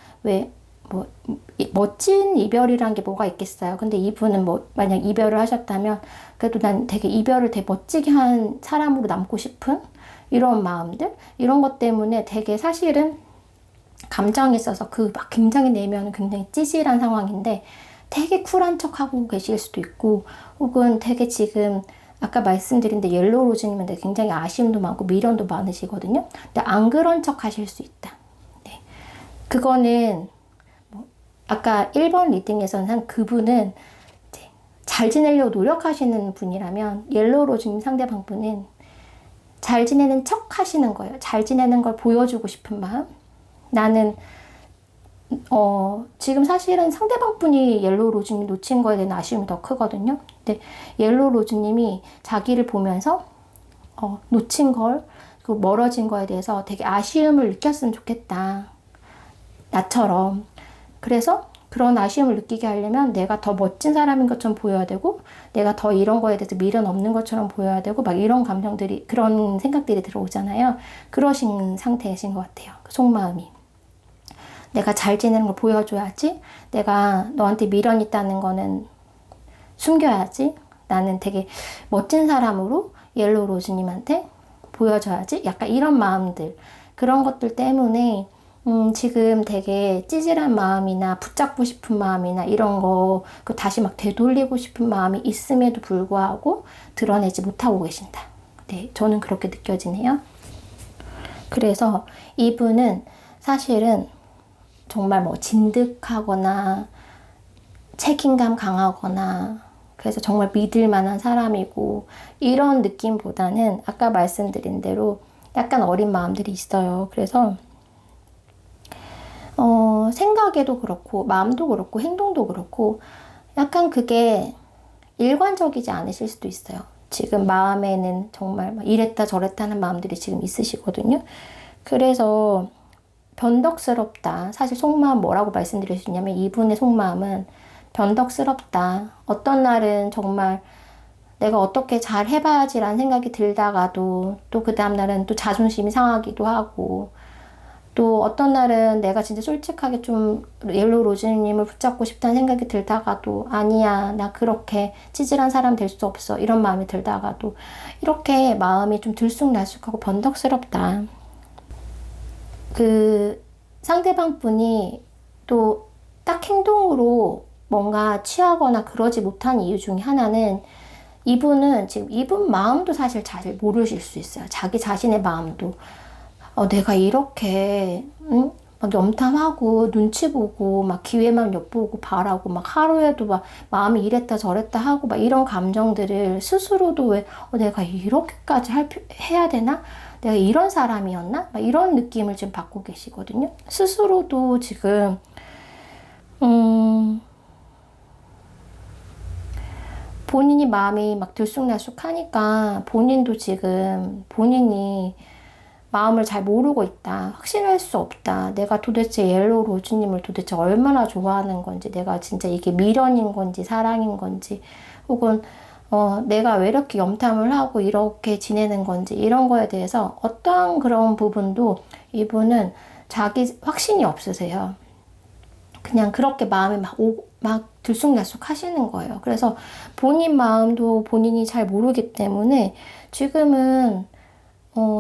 멋진 이별이란 게 뭐가 있겠어요. 근데 이분은 만약 이별을 하셨다면 그래도 난 되게 이별을 되게 멋지게 한 사람으로 남고 싶은 이런 마음들, 이런 것 때문에 되게 사실은 감정이 있어서 막 굉장히 내면은 굉장히 찌질한 상황인데 되게 쿨한 척 하고 계실 수도 있고, 혹은 되게 지금 아까 말씀드린 데 옐로우 로즈님한테 굉장히 아쉬움도 많고 미련도 많으시거든요. 근데 안 그런 척 하실 수 있다. 네. 그거는 아까 1번 리딩에서는 그분은 이제 잘 지내려고 노력하시는 분이라면, 옐로우 로즈님 상대방분은 잘 지내는 척 하시는 거예요. 잘 지내는 걸 보여주고 싶은 마음. 나는 지금 사실은 상대방 분이 옐로우 로즈님 놓친 거에 대한 아쉬움이 더 크거든요. 근데 옐로우 로즈님이 자기를 보면서 놓친 걸, 그 멀어진 거에 대해서 되게 아쉬움을 느꼈으면 좋겠다. 나처럼. 그래서 그런 아쉬움을 느끼게 하려면 내가 더 멋진 사람인 것처럼 보여야 되고, 내가 더 이런 거에 대해서 미련 없는 것처럼 보여야 되고, 막 이런 감정들이, 그런 생각들이 들어오잖아요. 그러신 상태이신 것 같아요. 속마음이. 내가 잘 지내는 걸 보여줘야지. 내가 너한테 미련 있다는 거는 숨겨야지. 나는 되게 멋진 사람으로 옐로우 로즈님한테 보여줘야지. 약간 이런 마음들, 그런 것들 때문에 지금 되게 찌질한 마음이나 붙잡고 싶은 마음이나 이런 거 다시 막 되돌리고 싶은 마음이 있음에도 불구하고 드러내지 못하고 계신다. 네, 저는 그렇게 느껴지네요. 그래서 이분은 사실은 정말 뭐 진득하거나 책임감 강하거나 그래서 정말 믿을 만한 사람이고 이런 느낌보다는 아까 말씀드린 대로 약간 어린 마음들이 있어요. 그래서 생각에도 그렇고 마음도 그렇고 행동도 그렇고 약간 그게 일관적이지 않으실 수도 있어요. 지금 마음에는 정말 막 이랬다 저랬다 하는 마음들이 지금 있으시거든요. 그래서 변덕스럽다. 사실 속마음 뭐라고 말씀드릴 수 있냐면 이분의 속마음은 변덕스럽다. 어떤 날은 정말 내가 어떻게 잘 해봐야지라는 생각이 들다가도 또 그 다음날은 또 자존심이 상하기도 하고 또 어떤 날은 내가 진짜 솔직하게 좀 옐로우 로즈님을 붙잡고 싶다는 생각이 들다가도 아니야 나 그렇게 찌질한 사람 될 수 없어 이런 마음이 들다가도 이렇게 마음이 좀 들쑥날쑥하고 변덕스럽다. 그 상대방 분이 또 딱 행동으로 뭔가 취하거나 그러지 못한 이유 중에 하나는 이분은 지금 이분 마음도 사실 잘 모르실 수 있어요. 자기 자신의 마음도 내가 이렇게 막 염탐하고 눈치 보고 막 기회만 엿보고 바라고 막 하루에도 막 마음이 이랬다 저랬다 하고 막 이런 감정들을 스스로도 왜 내가 이렇게까지 해야 되나? 내가 이런 사람이었나? 막 이런 느낌을 지금 받고 계시거든요. 스스로도 지금 본인이 마음이 막 들쑥날쑥하니까 본인도 지금 본인이 마음을 잘 모르고 있다. 확신할 수 없다. 내가 도대체 옐로우 로즈님을 도대체 얼마나 좋아하는 건지, 내가 진짜 이게 미련인 건지 사랑인 건지, 혹은 내가 왜 이렇게 염탐을 하고 이렇게 지내는 건지 이런 거에 대해서 어떠한 그런 부분도 이분은 자기 확신이 없으세요. 그냥 그렇게 마음이 막 들쑥날쑥 하시는 거예요. 그래서 본인 마음도 본인이 잘 모르기 때문에 지금은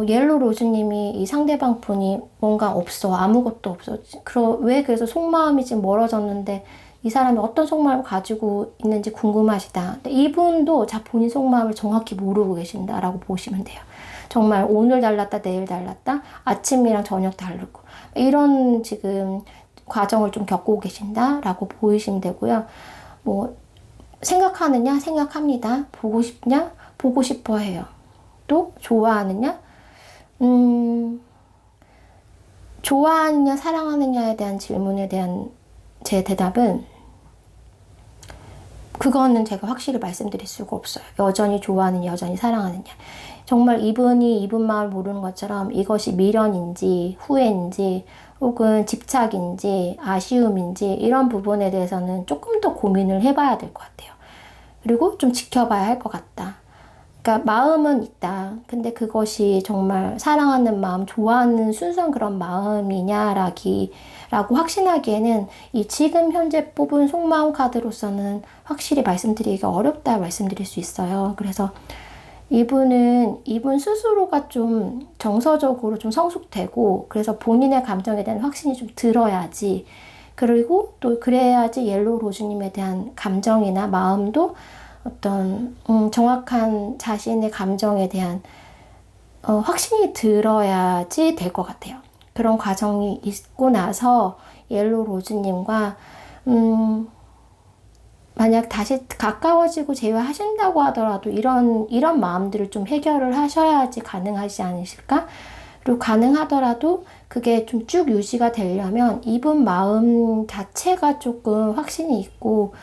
옐로우 로즈님이 이 상대방 분이 뭔가 없어. 아무것도 없어. 왜 그래서 속마음이 지금 멀어졌는데 이 사람이 어떤 속마음을 가지고 있는지 궁금하시다. 근데 이분도 본인 속마음을 정확히 모르고 계신다라고 보시면 돼요. 정말 오늘 달랐다 내일 달랐다 아침이랑 저녁 다르고 이런 지금 과정을 좀 겪고 계신다라고 보이시면 되고요. 뭐 생각하느냐? 생각합니다. 보고 싶냐? 보고 싶어 해요. 또 좋아하느냐? 좋아하느냐 사랑하느냐에 대한 질문에 대한 제 대답은 그거는 제가 확실히 말씀드릴 수가 없어요. 여전히 좋아하느냐 여전히 사랑하느냐. 정말 이분이 이분 마음을 모르는 것처럼 이것이 미련인지 후회인지 혹은 집착인지 아쉬움인지 이런 부분에 대해서는 조금 더 고민을 해봐야 될 것 같아요. 그리고 좀 지켜봐야 할 것 같다. 그러니까 마음은 있다. 근데 그것이 정말 사랑하는 마음, 좋아하는 순수한 그런 마음이냐라고 확신하기에는 이 지금 현재 뽑은 속마음 카드로서는 확실히 말씀드리기가 어렵다 말씀드릴 수 있어요. 그래서 이분 스스로가 좀 정서적으로 좀 성숙되고 그래서 본인의 감정에 대한 확신이 좀 들어야지. 그리고 또 그래야지 옐로우 로즈님에 대한 감정이나 마음도 어떤 정확한 자신의 감정에 대한 확신이 들어야지 될 것 같아요. 그런 과정이 있고 나서 옐로우 로즈님과 만약 다시 가까워지고 재회하신다고 하더라도 이런 마음들을 좀 해결을 하셔야지 가능하지 않으실까? 그리고 가능하더라도 그게 좀 쭉 유지가 되려면 이분 마음 자체가 조금 확신이 있고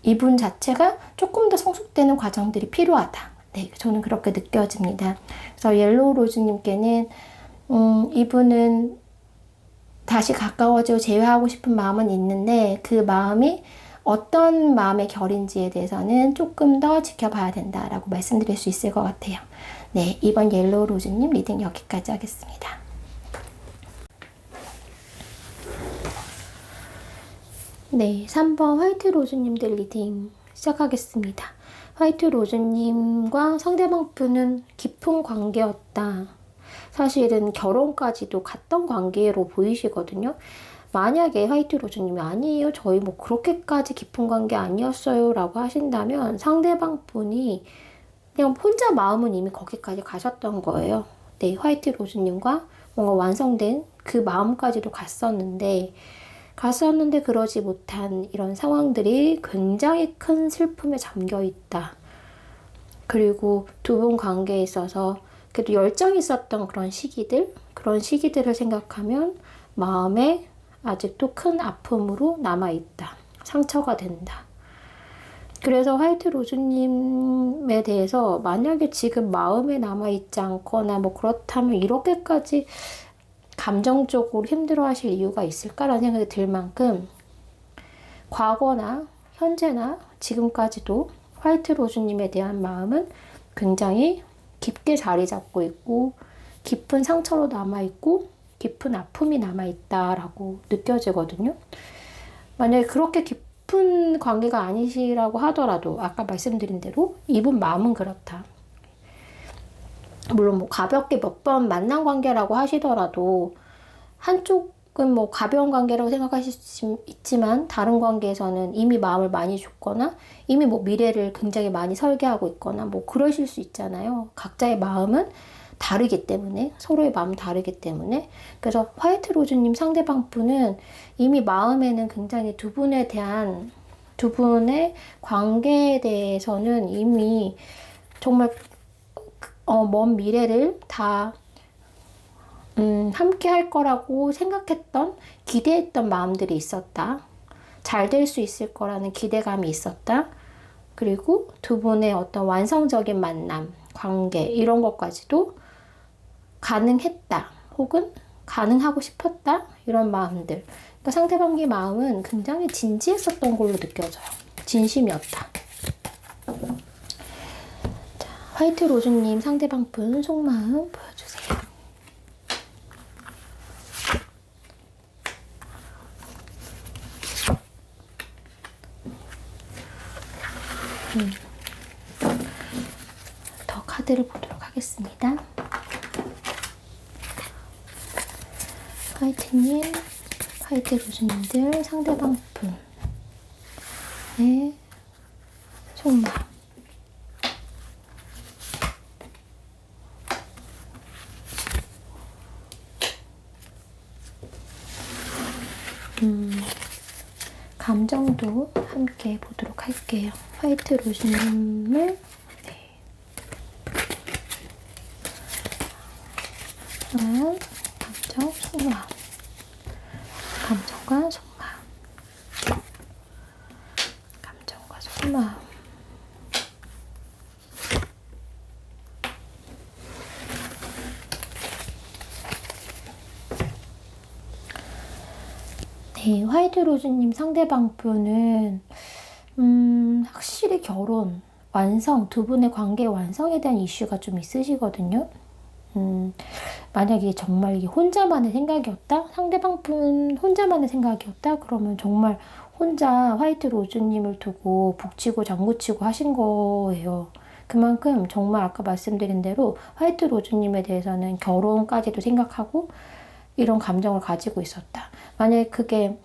이분 자체가 조금 더 성숙되는 과정들이 필요하다. 네, 저는 그렇게 느껴집니다. 그래서 옐로우 로즈님께는 이분은 다시 가까워지고 재회하고 싶은 마음은 있는데 그 마음이 어떤 마음의 결인지에 대해서는 조금 더 지켜봐야 된다라고 말씀드릴 수 있을 것 같아요. 네, 이번 옐로우 로즈님 리딩 여기까지 하겠습니다. 네, 3번 화이트 로즈님들 리딩 시작하겠습니다. 화이트 로즈님과 상대방 분은 깊은 관계였다. 사실은 결혼까지도 갔던 관계로 보이시거든요. 만약에 화이트 로즈님이 아니에요, 저희 뭐 그렇게까지 깊은 관계 아니었어요 라고 하신다면 상대방 분이 그냥 혼자 마음은 이미 거기까지 가셨던 거예요. 네, 화이트 로즈님과 뭔가 완성된 그 마음까지도 갔었는데 그러지 못한 이런 상황들이 굉장히 큰 슬픔에 잠겨 있다. 그리고 두 분 관계에 있어서 그래도 열정이 있었던 그런 시기들을 생각하면 마음에 아직도 큰 아픔으로 남아있다. 상처가 된다. 그래서 화이트 로즈님에 대해서 만약에 지금 마음에 남아있지 않거나 뭐 그렇다면 이렇게까지 감정적으로 힘들어 하실 이유가 있을까라는 생각이 들 만큼 과거나 현재나 지금까지도 화이트 로즈님에 대한 마음은 굉장히 깊게 자리 잡고 있고 깊은 상처로 남아있고 깊은 아픔이 남아있다라고 느껴지거든요. 만약에 그렇게 깊은 관계가 아니시라고 하더라도 아까 말씀드린 대로 이분 마음은 그렇다. 물론 뭐 가볍게 몇 번 만난 관계라고 하시더라도 한쪽은 뭐 가벼운 관계라고 생각하실 수 있지만 다른 관계에서는 이미 마음을 많이 줬거나 이미 뭐 미래를 굉장히 많이 설계하고 있거나 뭐 그러실 수 있잖아요. 각자의 마음은 다르기 때문에 서로의 마음은 다르기 때문에 그래서 화이트 로즈님 상대방 분은 이미 마음에는 굉장히 두 분의 관계에 대해서는 이미 정말 먼 미래를 다 함께 할 거라고 생각했던 기대했던 마음들이 있었다. 잘 될 수 있을 거라는 기대감이 있었다. 그리고 두 분의 어떤 완성적인 만남, 관계 이런 것까지도 가능했다. 혹은 가능하고 싶었다. 이런 마음들. 그러니까 상대방의 마음은 굉장히 진지했었던 걸로 느껴져요. 진심이었다. 자, 화이트 로즈님 상대방 분 속마음 보여주세요. 더 카드를 보도록 하겠습니다. 화이트님, 화이트 로즈님들 상대방 분의 속마음. 감정도 함께 보도록 할게요. 화이트 로즈님을 감정, 속마음. 감정과 속마음. 감정과 속마음. 네, 화이트 로즈님 상대방 분은 확실히 결혼, 완성, 두 분의 관계 완성에 대한 이슈가 좀 있으시거든요. 만약에 정말 이게 혼자만의 생각이었다? 상대방 분 혼자만의 생각이었다? 그러면 정말 혼자 화이트 로즈님을 두고 북치고 장구치고 하신 거예요. 그만큼 정말 아까 말씀드린 대로 화이트 로즈님에 대해서는 결혼까지도 생각하고 이런 감정을 가지고 있었다. 만약에 그게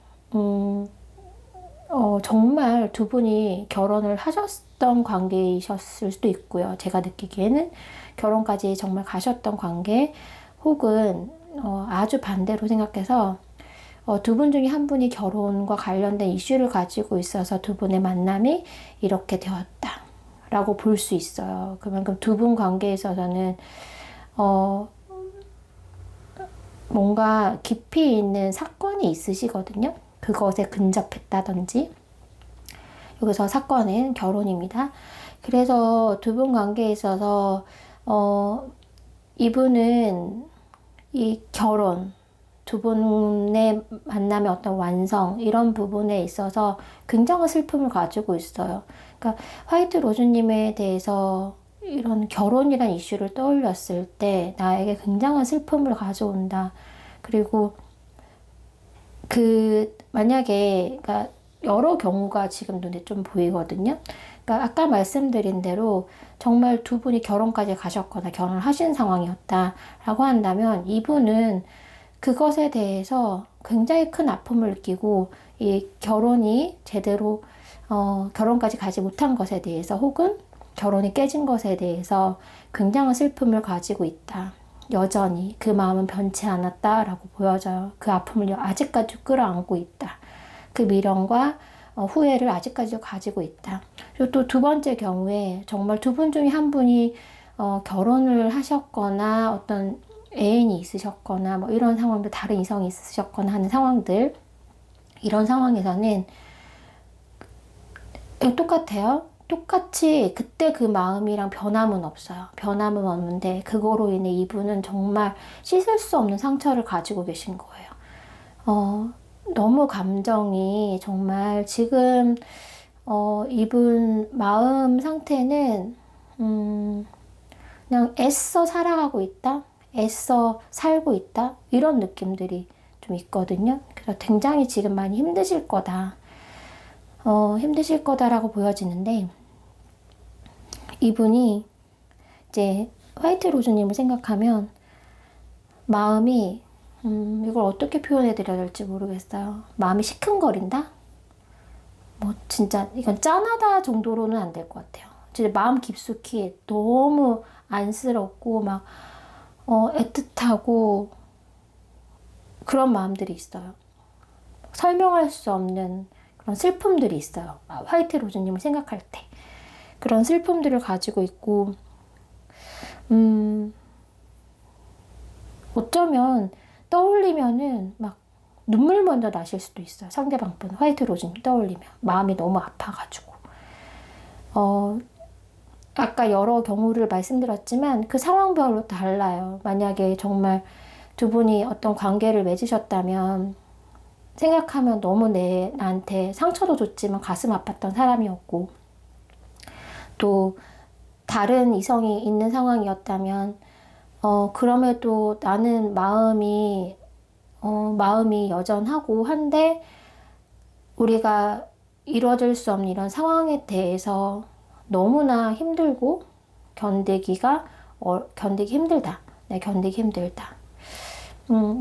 정말 두 분이 결혼을 하셨던 관계이셨을 수도 있고요. 제가 느끼기에는 결혼까지 정말 가셨던 관계 혹은 아주 반대로 생각해서 두 분 중에 한 분이 결혼과 관련된 이슈를 가지고 있어서 두 분의 만남이 이렇게 되었다 라고 볼 수 있어요. 그만큼 두 분 관계에 있어서는 뭔가 깊이 있는 사건이 있으시거든요. 그것에 근접했다든지. 여기서 사건은 결혼입니다. 그래서 두 분 관계에 있어서 이분은 이 결혼, 두 분의 만남의 어떤 완성 이런 부분에 있어서 굉장한 슬픔을 가지고 있어요. 그러니까 화이트 로즈님에 대해서 이런 결혼이란 이슈를 떠올렸을 때 나에게 굉장한 슬픔을 가져온다. 그리고 만약에 그러니까 여러 경우가 지금 눈에 좀 보이거든요. 그러니까 아까 말씀드린 대로 정말 두 분이 결혼까지 가셨거나 결혼을 하신 상황이었다라고 한다면 이분은 그것에 대해서 굉장히 큰 아픔을 느끼고 이 결혼이 제대로 결혼까지 가지 못한 것에 대해서 혹은 결혼이 깨진 것에 대해서 굉장한 슬픔을 가지고 있다. 여전히 그 마음은 변치 않았다라고 보여져요. 그 아픔을 아직까지 끌어안고 있다. 그 미련과 후회를 아직까지도 가지고 있다. 그리고 또 두 번째 경우에 정말 두 분 중에 한 분이 결혼을 하셨거나 어떤 애인이 있으셨거나 뭐 이런 상황들, 다른 이성이 있으셨거나 하는 상황들, 이런 상황에서는 똑같아요. 똑같이 그때 그 마음이랑 변함은 없어요. 변함은 없는데 그거로 인해 이분은 정말 씻을 수 없는 상처를 가지고 계신 거예요. 너무 감정이 정말 지금 이분 마음 상태는 그냥 애써 살아가고 있다, 애써 살고 있다, 이런 느낌들이 좀 있거든요. 그래서 굉장히 지금 많이 힘드실 거다, 힘드실 거다라고 보여지는데, 이분이 이제 화이트 로즈님을 생각하면 마음이 이걸 어떻게 표현해 드려야 될지 모르겠어요. 마음이 시큰거린다? 뭐 진짜 이건 짠하다 정도로는 안 될 것 같아요. 진짜 마음 깊숙이 너무 안쓰럽고 막 애틋하고 그런 마음들이 있어요. 설명할 수 없는 그런 슬픔들이 있어요. 화이트 로즈님을 생각할 때 그런 슬픔들을 가지고 있고, 어쩌면 떠올리면은 막 눈물 먼저 나실 수도 있어요. 상대방 분 화이트 로즈님 떠올리면 마음이 너무 아파가지고. 아까 여러 경우를 말씀드렸지만 그 상황별로 달라요. 만약에 정말 두 분이 어떤 관계를 맺으셨다면 생각하면 너무 나한테 상처도 줬지만 가슴 아팠던 사람이었고, 또 다른 이성이 있는 상황이었다면 그럼에도 나는 마음이 여전하고 한데 우리가 이루어질 수 없는 이런 상황에 대해서 너무나 힘들고 견디기 힘들다. 네, 견디기 힘들다.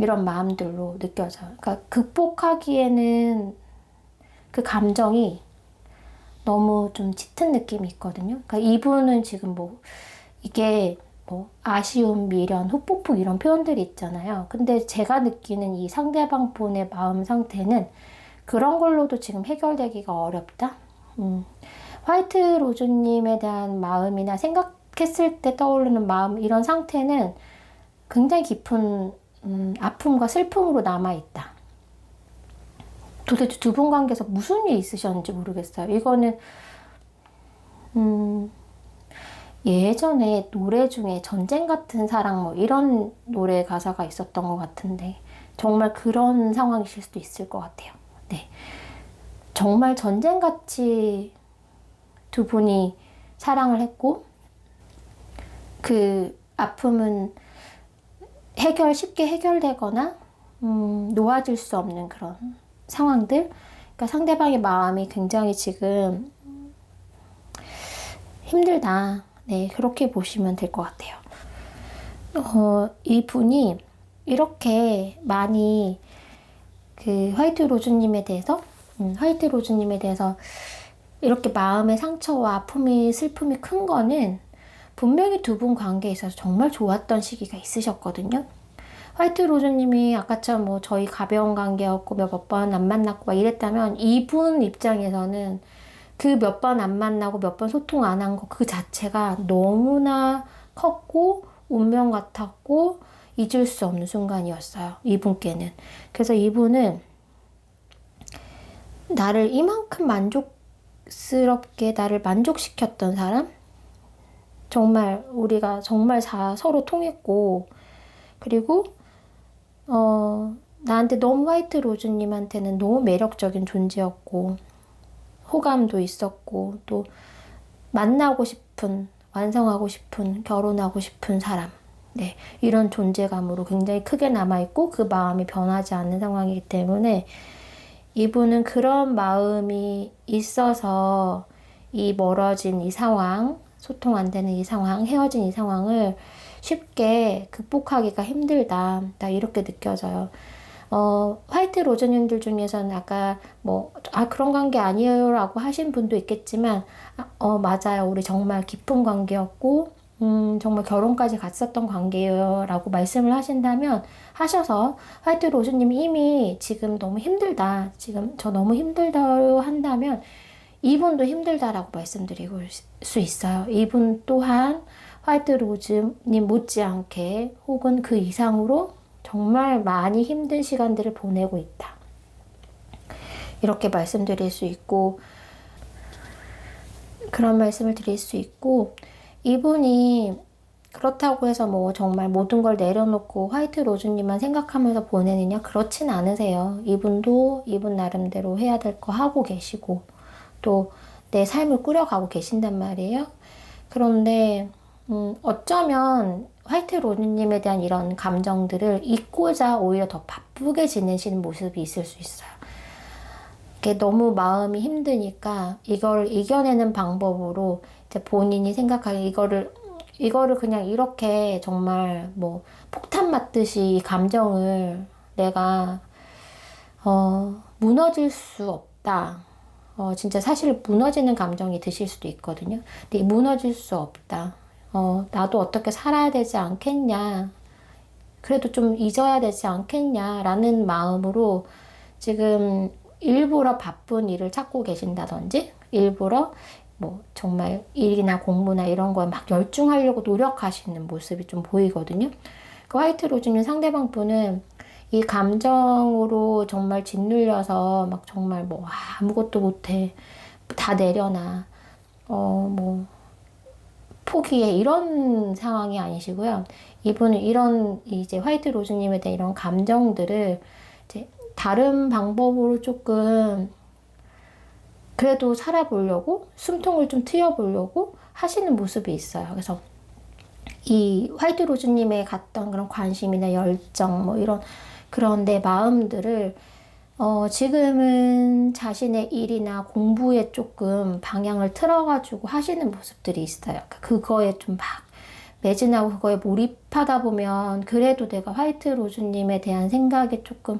이런 마음들로 느껴져요. 그러니까 극복하기에는 그 감정이 너무 좀 짙은 느낌이 있거든요. 그러니까 이분은 지금 이게 아쉬움, 미련, 후폭풍 이런 표현들이 있잖아요. 근데 제가 느끼는 이 상대방 분의 마음 상태는 그런 걸로도 지금 해결되기가 어렵다. 화이트 로즈님에 대한 마음이나 생각했을 때 떠오르는 마음, 이런 상태는 굉장히 깊은 아픔과 슬픔으로 남아있다. 도대체 두 분 관계에서 무슨 일이 있으셨는지 모르겠어요. 이거는 예전에 노래 중에 전쟁 같은 사랑 이런 노래 가사가 있었던 것 같은데 정말 그런 상황이실 수도 있을 것 같아요. 네, 정말 전쟁같이 두 분이 사랑을 했고 그 아픔은 쉽게 해결되거나 놓아질 수 없는 그런 상황들. 그러니까 상대방의 마음이 굉장히 지금 힘들다. 네, 그렇게 보시면 될 것 같아요. 이 분이 이렇게 많이 화이트 로즈님에 대해서 이렇게 마음의 상처와 아픔이, 슬픔이 큰 거는 분명히 두 분 관계에 있어서 정말 좋았던 시기가 있으셨거든요. 화이트 로즈님이 아까처럼 저희 가벼운 관계였고 몇 번 안 만났고 막 이랬다면 이분 입장에서는 그 몇 번 안 만나고 몇 번 소통 안 한 거 그 자체가 너무나 컸고 운명 같았고 잊을 수 없는 순간이었어요. 이분께는. 그래서 이분은 나를 이만큼 만족스럽게 나를 만족시켰던 사람? 정말 우리가 정말 서로 통했고, 그리고 나한테 너무 화이트 로즈님한테는 너무 매력적인 존재였고 호감도 있었고 또 만나고 싶은, 완성하고 싶은, 결혼하고 싶은 사람, 네, 이런 존재감으로 굉장히 크게 남아있고 그 마음이 변하지 않는 상황이기 때문에 이분은 그런 마음이 있어서 이 멀어진 이 상황, 소통 안 되는 이 상황, 헤어진 이 상황을 쉽게 극복하기가 힘들다. 나 이렇게 느껴져요. 화이트 로즈님들 중에서는 아까 그런 관계 아니에요 라고 하신 분도 있겠지만, 맞아요. 우리 정말 깊은 관계였고, 정말 결혼까지 갔었던 관계예요 라고 말씀을 하신다면, 하셔서, 화이트 로즈님 이미 지금 너무 힘들다. 지금 저 너무 힘들다고 한다면, 이분도 힘들다라고 말씀드리고 수 있어요. 이분 또한 화이트 로즈님 못지않게 혹은 그 이상으로 정말 많이 힘든 시간들을 보내고 있다. 이렇게 말씀드릴 수 있고, 그런 말씀을 드릴 수 있고, 이분이 그렇다고 해서 정말 모든 걸 내려놓고 화이트 로즈님만 생각하면서 보내느냐? 그렇진 않으세요. 이분도 이분 나름대로 해야 될 거 하고 계시고, 또 내 삶을 꾸려가고 계신단 말이에요. 그런데 어쩌면 화이트 로즈님에 대한 이런 감정들을 잊고자 오히려 더 바쁘게 지내시는 모습이 있을 수 있어요. 이게 너무 마음이 힘드니까 이걸 이겨내는 방법으로 이제 본인이 생각하기 이거를 그냥 이렇게 정말 폭탄 맞듯이 이 감정을 내가 무너질 수 없다. 진짜 사실 무너지는 감정이 드실 수도 있거든요. 근데 무너질 수 없다. 나도 어떻게 살아야 되지 않겠냐. 그래도 좀 잊어야 되지 않겠냐라는 마음으로 지금 일부러 바쁜 일을 찾고 계신다든지, 일부러 정말 일이나 공부나 이런 거에 막 열중하려고 노력하시는 모습이 좀 보이거든요. 그 화이트 로즈님 상대방 분은 이 감정으로 정말 짓눌려서 막 정말 아무것도 못해. 다 내려놔. 포기해. 이런 상황이 아니시고요. 이분은 이런 이제 화이트 로즈님에 대한 이런 감정들을 이제 다른 방법으로 조금 그래도 살아보려고 숨통을 좀 트여보려고 하시는 모습이 있어요. 그래서 이 화이트 로즈님의 갔던 그런 관심이나 열정 이런 그런 내 마음들을 지금은 자신의 일이나 공부에 조금 방향을 틀어가지고 하시는 모습들이 있어요. 그거에 좀 막 매진하고 그거에 몰입하다 보면 그래도 내가 화이트 로즈님에 대한 생각이 조금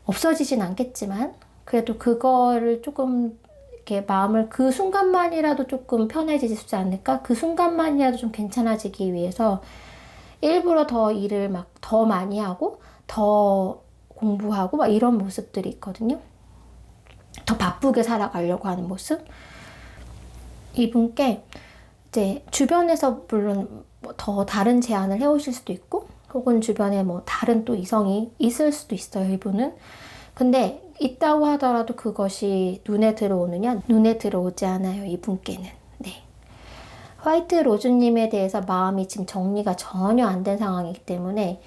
없어지진 않겠지만 그래도 그거를 조금 이렇게 마음을 그 순간만이라도 조금 편해지지 않을까? 그 순간만이라도 좀 괜찮아지기 위해서 일부러 더 일을 막 더 많이 하고 더 공부하고 막 이런 모습들이 있거든요. 더 바쁘게 살아가려고 하는 모습. 이분께 이제 주변에서 물론 더 다른 제안을 해오실 수도 있고 혹은 주변에 다른 또 이성이 있을 수도 있어요. 이분은. 근데 있다고 하더라도 그것이 눈에 들어오느냐? 눈에 들어오지 않아요. 이분께는. 네. 화이트 로즈님에 대해서 마음이 지금 정리가 전혀 안 된 상황이기 때문에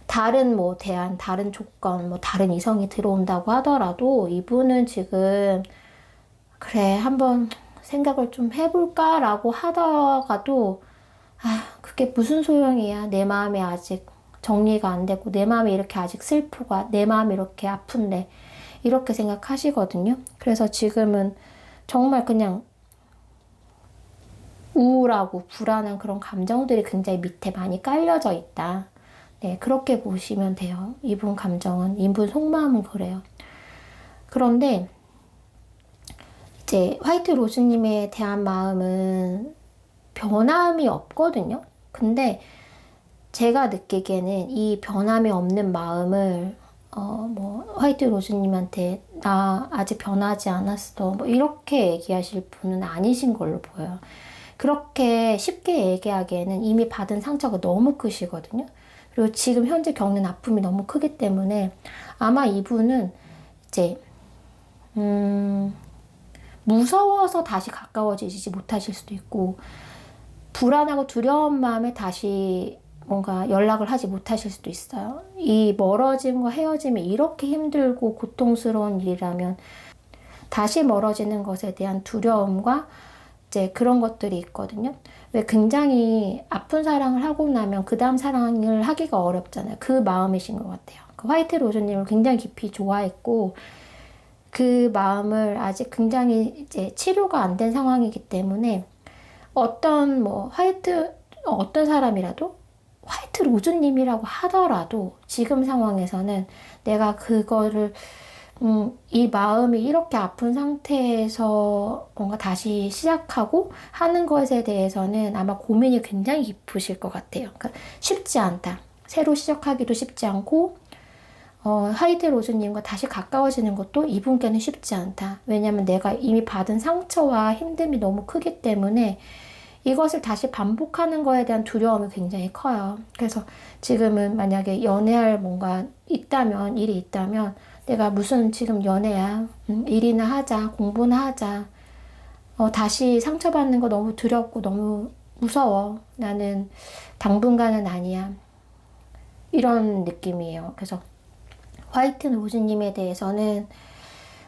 다른 대안, 다른 조건, 다른 이성이 들어온다고 하더라도 이분은 지금 그래 한번 생각을 좀 해볼까라고 하다가도 그게 무슨 소용이야. 내 마음이 아직 정리가 안 되고 내 마음이 이렇게 아직 슬프고 내 마음이 이렇게 아픈데 이렇게 생각하시거든요. 그래서 지금은 정말 그냥 우울하고 불안한 그런 감정들이 굉장히 밑에 많이 깔려져 있다. 네, 그렇게 보시면 돼요. 이분 감정은, 이분 속마음은 그래요. 그런데 이제 화이트 로즈님에 대한 마음은 변함이 없거든요. 근데 제가 느끼기에는 이 변함이 없는 마음을 화이트 로즈님한테 나 아직 변하지 않았어 이렇게 얘기하실 분은 아니신 걸로 보여요. 그렇게 쉽게 얘기하기에는 이미 받은 상처가 너무 크시거든요. 그리고 지금 현재 겪는 아픔이 너무 크기 때문에 아마 이분은 이제 무서워서 다시 가까워지지 못하실 수도 있고 불안하고 두려운 마음에 다시 뭔가 연락을 하지 못하실 수도 있어요. 이 멀어짐과 헤어짐이 이렇게 힘들고 고통스러운 일이라면 다시 멀어지는 것에 대한 두려움과 이제 그런 것들이 있거든요. 왜 굉장히 아픈 사랑을 하고 나면 그 다음 사랑을 하기가 어렵잖아요. 그 마음이신 것 같아요. 그 화이트 로즈님을 굉장히 깊이 좋아했고 그 마음을 아직 굉장히 이제 치료가 안 된 상황이기 때문에 어떤 어떤 사람이라도 화이트 로즈님이라고 하더라도 지금 상황에서는 내가 그거를 이 마음이 이렇게 아픈 상태에서 뭔가 다시 시작하고 하는 것에 대해서는 아마 고민이 굉장히 깊으실 것 같아요. 그러니까 쉽지 않다. 새로 시작하기도 쉽지 않고 하이드 로즈님과 다시 가까워지는 것도 이분께는 쉽지 않다. 왜냐면 내가 이미 받은 상처와 힘듦이 너무 크기 때문에 이것을 다시 반복하는 거에 대한 두려움이 굉장히 커요. 그래서 지금은 만약에 연애할 뭔가 있다면, 일이 있다면 내가 무슨 지금 연애야, 일이나 하자, 공부나 하자. 다시 상처받는 거 너무 두렵고 너무 무서워. 나는 당분간은 아니야. 이런 느낌이에요. 그래서 화이트 로즈님에 대해서는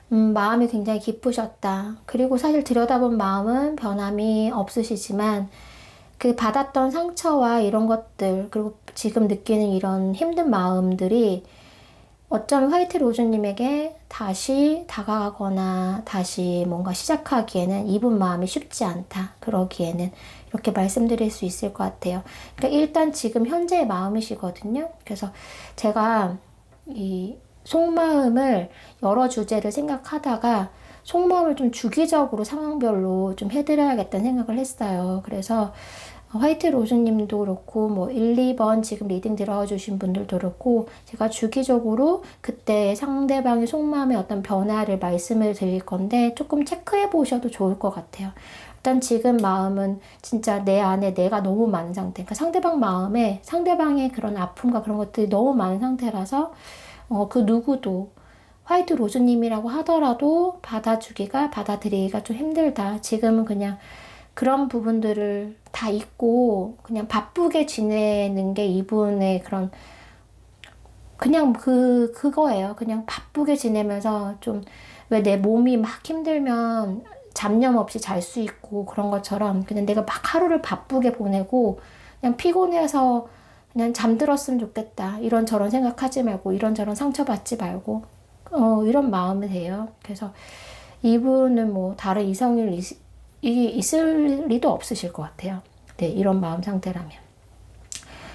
마음이 굉장히 깊으셨다. 그리고 사실 들여다본 마음은 변함이 없으시지만 그 받았던 상처와 이런 것들, 그리고 지금 느끼는 이런 힘든 마음들이 어쩌면 화이트 로즈님에게 다시 다가가거나 다시 뭔가 시작하기에는 이분 마음이 쉽지 않다. 그러기에는 이렇게 말씀드릴 수 있을 것 같아요. 그러니까 일단 지금 현재의 마음이시거든요. 그래서 제가 이 속마음을 여러 주제를 생각하다가 속마음을 좀 주기적으로 상황별로 좀 해드려야겠다는 생각을 했어요. 그래서 화이트 로즈님도 그렇고 뭐 1, 2번 지금 리딩 들어주신 분들도 그렇고 제가 주기적으로 그때 상대방의 속마음의 어떤 변화를 말씀을 드릴 건데 조금 체크해 보셔도 좋을 것 같아요. 일단 지금 마음은 진짜 내 안에 내가 너무 많은 상태. 그러니까 상대방 마음에 상대방의 그런 아픔과 그런 것들이 너무 많은 상태라서 그 누구도 화이트 로즈님이라고 하더라도 받아들이기가 좀 힘들다. 지금은 그냥 그런 부분들을 다 잊고 그냥 바쁘게 지내는 게 이분의 그런 그냥 그거예요. 그냥 바쁘게 지내면서 좀 왜 내 몸이 막 힘들면 잡념 없이 잘 수 있고 그런 것처럼 그냥 내가 막 하루를 바쁘게 보내고 그냥 피곤해서 그냥 잠들었으면 좋겠다. 이런저런 생각하지 말고 이런저런 상처받지 말고 이런 마음이 돼요. 그래서 이분은 뭐 다른 이성이 있을 리도 없으실 것 같아요. 네, 이런 마음 상태라면.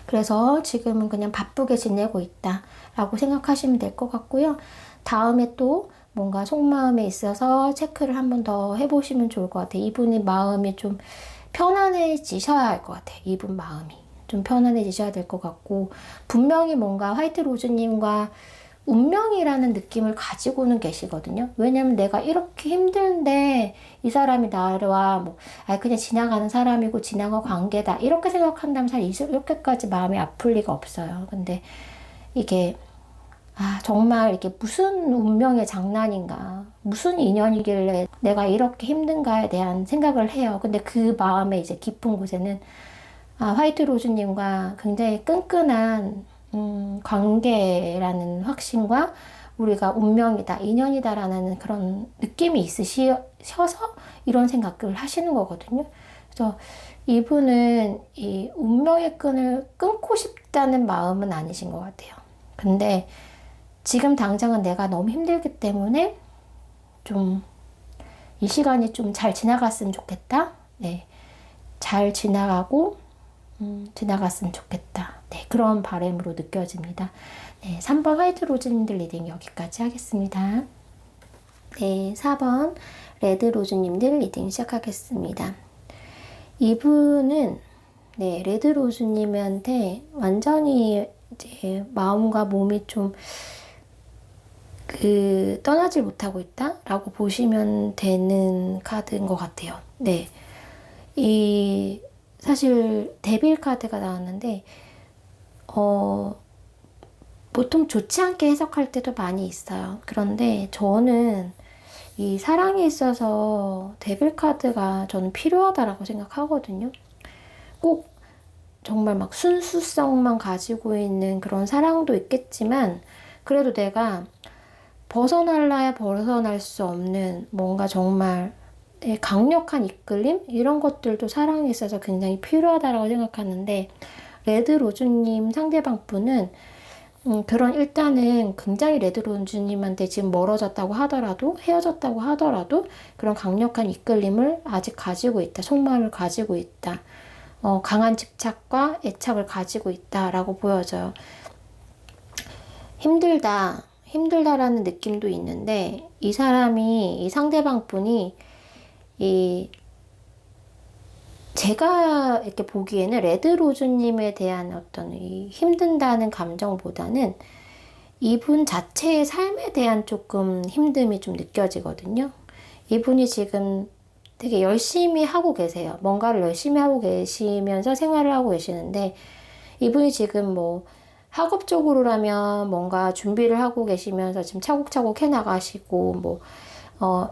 그래서 지금은 그냥 바쁘게 지내고 있다라고 생각하시면 될 것 같고요. 다음에 또 뭔가 속마음에 있어서 체크를 한 번 더 해보시면 좋을 것 같아요. 이분이 마음이 좀 편안해지셔야 할 것 같아요. 이분 마음이. 좀 편안해지셔야 될 것 같고 분명히 뭔가 화이트 로즈님과 운명이라는 느낌을 가지고는 계시거든요. 왜냐면 내가 이렇게 힘든데 이 사람이 나와 그냥 지나가는 사람이고 지나간 관계다 이렇게 생각한다면 사실 이렇게까지 마음이 아플 리가 없어요. 근데 이게 정말 이게 무슨 운명의 장난인가, 무슨 인연이길래 내가 이렇게 힘든가에 대한 생각을 해요. 근데 그 마음의 이제 깊은 곳에는 화이트 로즈님과 굉장히 끈끈한 관계라는 확신과 우리가 운명이다, 인연이다라는 그런 느낌이 있으셔서 이런 생각을 하시는 거거든요. 그래서 이분은 이 운명의 끈을 끊고 싶다는 마음은 아니신 것 같아요. 근데 지금 당장은 내가 너무 힘들기 때문에 좀 이 시간이 좀 잘 지나갔으면 좋겠다. 네, 잘 지나갔으면 좋겠다. 네, 그런 바람으로 느껴집니다. 네, 3번 화이트 로즈님들 리딩 여기까지 하겠습니다. 네, 4번 레드 로즈님들 리딩 시작하겠습니다. 이분은 레드 로즈님한테 완전히 이제 마음과 몸이 좀 떠나질 못하고 있다라고 보시면 되는 카드인 것 같아요. 네, 사실 데빌 카드가 나왔는데 보통 좋지 않게 해석할 때도 많이 있어요. 그런데 저는 이 사랑에 있어서 데빌 카드가 저는 필요하다라고 생각하거든요. 꼭 정말 막 순수성만 가지고 있는 그런 사랑도 있겠지만 그래도 내가 벗어날래야 벗어날 수 없는 뭔가 정말 강력한 이끌림? 이런 것들도 사랑에 있어서 굉장히 필요하다라고 생각하는데 레드 로즈님 상대방 분은 그런 일단은 굉장히 레드로즈님한테 지금 멀어졌다고 하더라도 헤어졌다고 하더라도 그런 강력한 이끌림을 아직 가지고 있다. 속마음을 가지고 있다. 강한 집착과 애착을 가지고 있다라고 보여져요. 힘들다라는 느낌도 있는데 이 사람이 이 상대방 분이 제가 이렇게 보기에는 레드로즈님에 대한 어떤 이 힘든다는 감정보다는 이분 자체의 삶에 대한 조금 힘듦이 좀 느껴지거든요. 이분이 지금 되게 열심히 하고 계세요. 뭔가를 열심히 하고 계시면서 생활을 하고 계시는데 이분이 지금 뭐 학업적으로라면 뭔가 준비를 하고 계시면서 지금 차곡차곡 해나가시고 뭐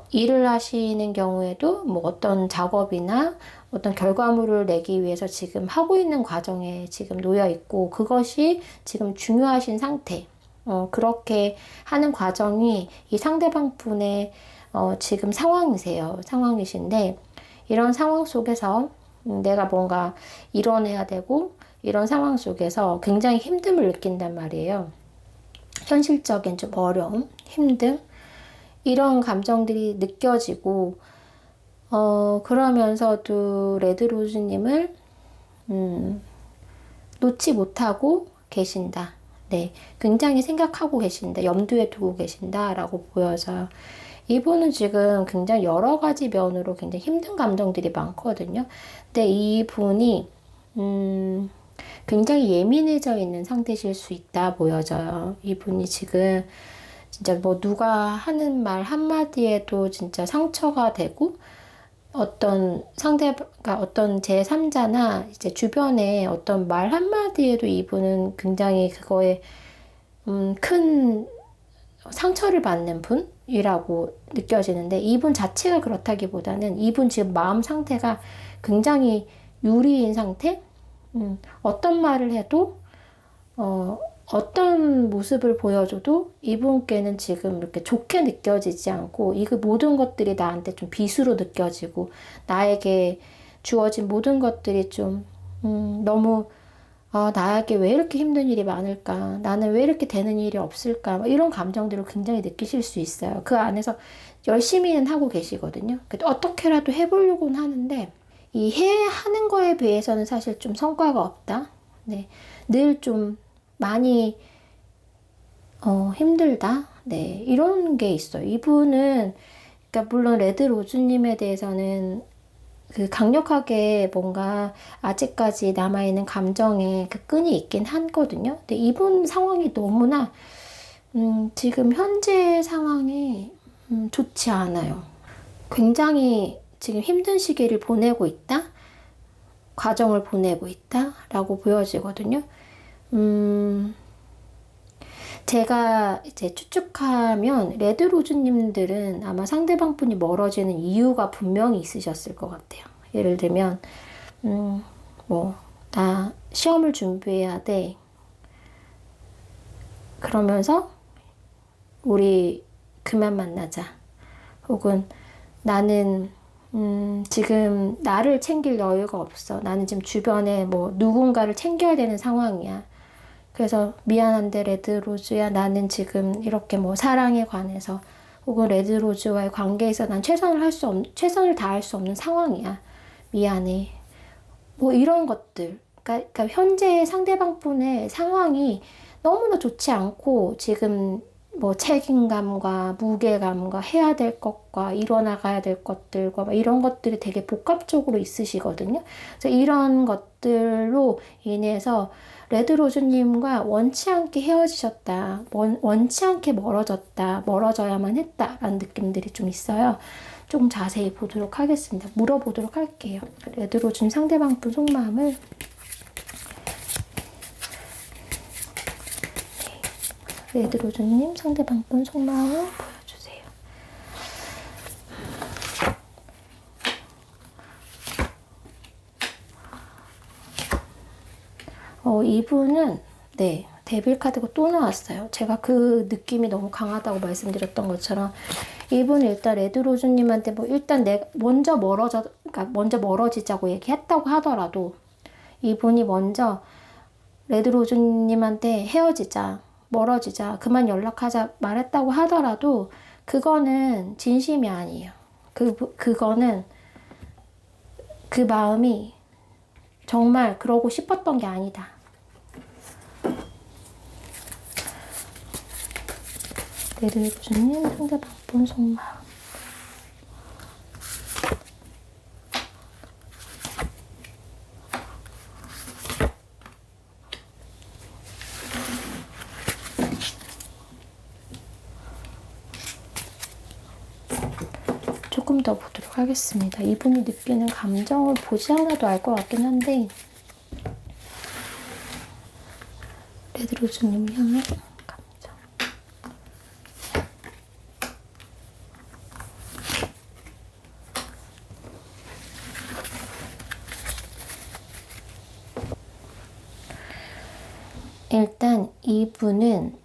일을 하시는 경우에도 뭐 어떤 작업이나 어떤 결과물을 내기 위해서 지금 하고 있는 과정에 지금 놓여 있고 그것이 지금 중요하신 상태. 그렇게 하는 과정이 이 상대방 분의 지금 상황이신데 이런 상황 속에서 내가 뭔가 이뤄내야 되고 이런 상황 속에서 굉장히 힘듦을 느낀단 말이에요. 현실적인 좀 어려움, 힘듦 이런 감정들이 느껴지고 그러면서도 레드로즈님을 놓지 못하고 계신다. 네, 굉장히 생각하고 계신다. 염두에 두고 계신다라고 보여져요. 이분은 지금 굉장히 여러 가지 면으로 굉장히 힘든 감정들이 많거든요. 근데 이분이 굉장히 예민해져 있는 상태실 수 있다 보여져요. 이분이 지금 진짜 뭐 누가 하는 말 한마디에도 진짜 상처가 되고 어떤 상대가 어떤 제3자나 이제 주변에 어떤 말 한마디에도 이분은 굉장히 그거에 큰 상처를 받는 분이라고 느껴지는데 이분 자체가 그렇다기보다는 이분 지금 마음 상태가 굉장히 유리인 상태? 어떤 말을 해도 어떤 모습을 보여줘도 이분께는 지금 이렇게 좋게 느껴지지 않고 이그 모든 것들이 나한테 좀 비수로 느껴지고 나에게 주어진 모든 것들이 좀 너무 나에게 왜 이렇게 힘든 일이 많을까? 나는 왜 이렇게 되는 일이 없을까? 이런 감정들을 굉장히 느끼실 수 있어요. 그 안에서 열심히는 하고 계시거든요. 어떻게라도 해보려고는 하는데 하는 거에 비해서는 사실 좀 성과가 없다. 네, 늘 좀 많이 힘들다. 네, 이런 게 있어요. 이분은 그러니까 물론 레드로즈님에 대해서는 그 강력하게 뭔가 아직까지 남아있는 감정에 그 끈이 있긴 하거든요. 근데 이분 상황이 너무나 지금 현재 상황이 좋지 않아요. 굉장히 지금 힘든 시기를 보내고 있다? 과정을 보내고 있다? 라고 보여지거든요. 제가 이제 추측하면 레드로즈님들은 아마 상대방 분이 멀어지는 이유가 분명히 있으셨을 것 같아요. 예를 들면 나 시험을 준비해야 돼. 그러면서 우리 그만 만나자. 혹은 나는 지금 나를 챙길 여유가 없어. 나는 지금 주변에 뭐 누군가를 챙겨야 되는 상황이야. 그래서 미안한데 레드로즈야 나는 지금 이렇게 뭐 사랑에 관해서 혹은 레드로즈와의 관계에서 난 최선을 다할 수 없는 상황이야. 미안해. 뭐 이런 것들. 그러니까 현재 상대방 분의 상황이 너무나 좋지 않고 지금 뭐 책임감과 무게감과 해야 될 것과 이뤄나가야 될 것들과 막 이런 것들이 되게 복합적으로 있으시거든요. 그래서 이런 것들로 인해서 레드로즈님과 원치 않게 헤어지셨다. 원치 않게 멀어져야만 했다라는 느낌들이 좀 있어요. 조금 자세히 보도록 하겠습니다. 물어보도록 할게요. 레드로즈님 상대방 분 속마음을 레드로즈님 상대방 분 속마음을 보여주세요. 이분은 네, 데빌 카드가 또 나왔어요. 제가 그 느낌이 너무 강하다고 말씀드렸던 것처럼 이분 일단 레드로즈님한테 뭐 일단 내가 그러니까 먼저 멀어지자고 얘기했다고 하더라도 이분이 먼저 레드로즈님한테 헤어지자. 멀어지자, 그만 연락하자 말했다고 하더라도 그거는 진심이 아니에요. 그거는 그 마음이 정말 그러고 싶었던 게 아니다. 레드로즈님 상대방 본 속마음. 조금 더 보도록 하겠습니다. 이분이 느끼는 감정을 보지 않아도 알 것 같긴 한데, 레드로즈님을 향한 감정. 일단 이분은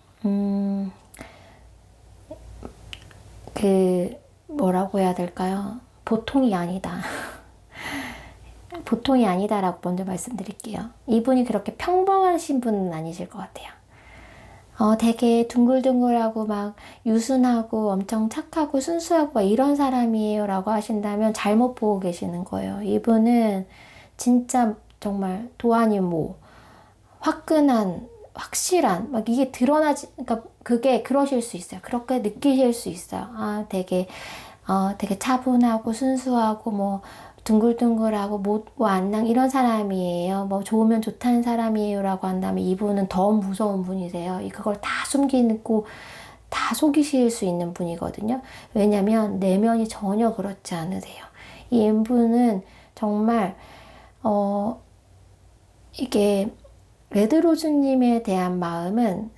뭐라고 해야 될까요? 보통이 아니다. 보통이 아니다라고 먼저 말씀드릴게요. 이분이 그렇게 평범하신 분은 아니실 것 같아요. 되게 둥글둥글하고 막 유순하고 엄청 착하고 순수하고 막 이런 사람이에요 라고 하신다면 잘못 보고 계시는 거예요. 이분은 진짜 정말 도안이모, 화끈한, 확실한, 막 이게 드러나지, 그러니까 그게 그러실 수 있어요. 그렇게 느끼실 수 있어요. 되게 차분하고 순수하고 뭐 둥글둥글하고 뭐 안녕 이런 사람이에요. 뭐 좋으면 좋다는 사람이에요 라고 한다면 이분은 더 무서운 분이세요. 그걸 다 숨기고 다 속이실 수 있는 분이거든요. 왜냐면 내면이 전혀 그렇지 않으세요. 이 분은 정말 이게 레드로즈님에 대한 마음은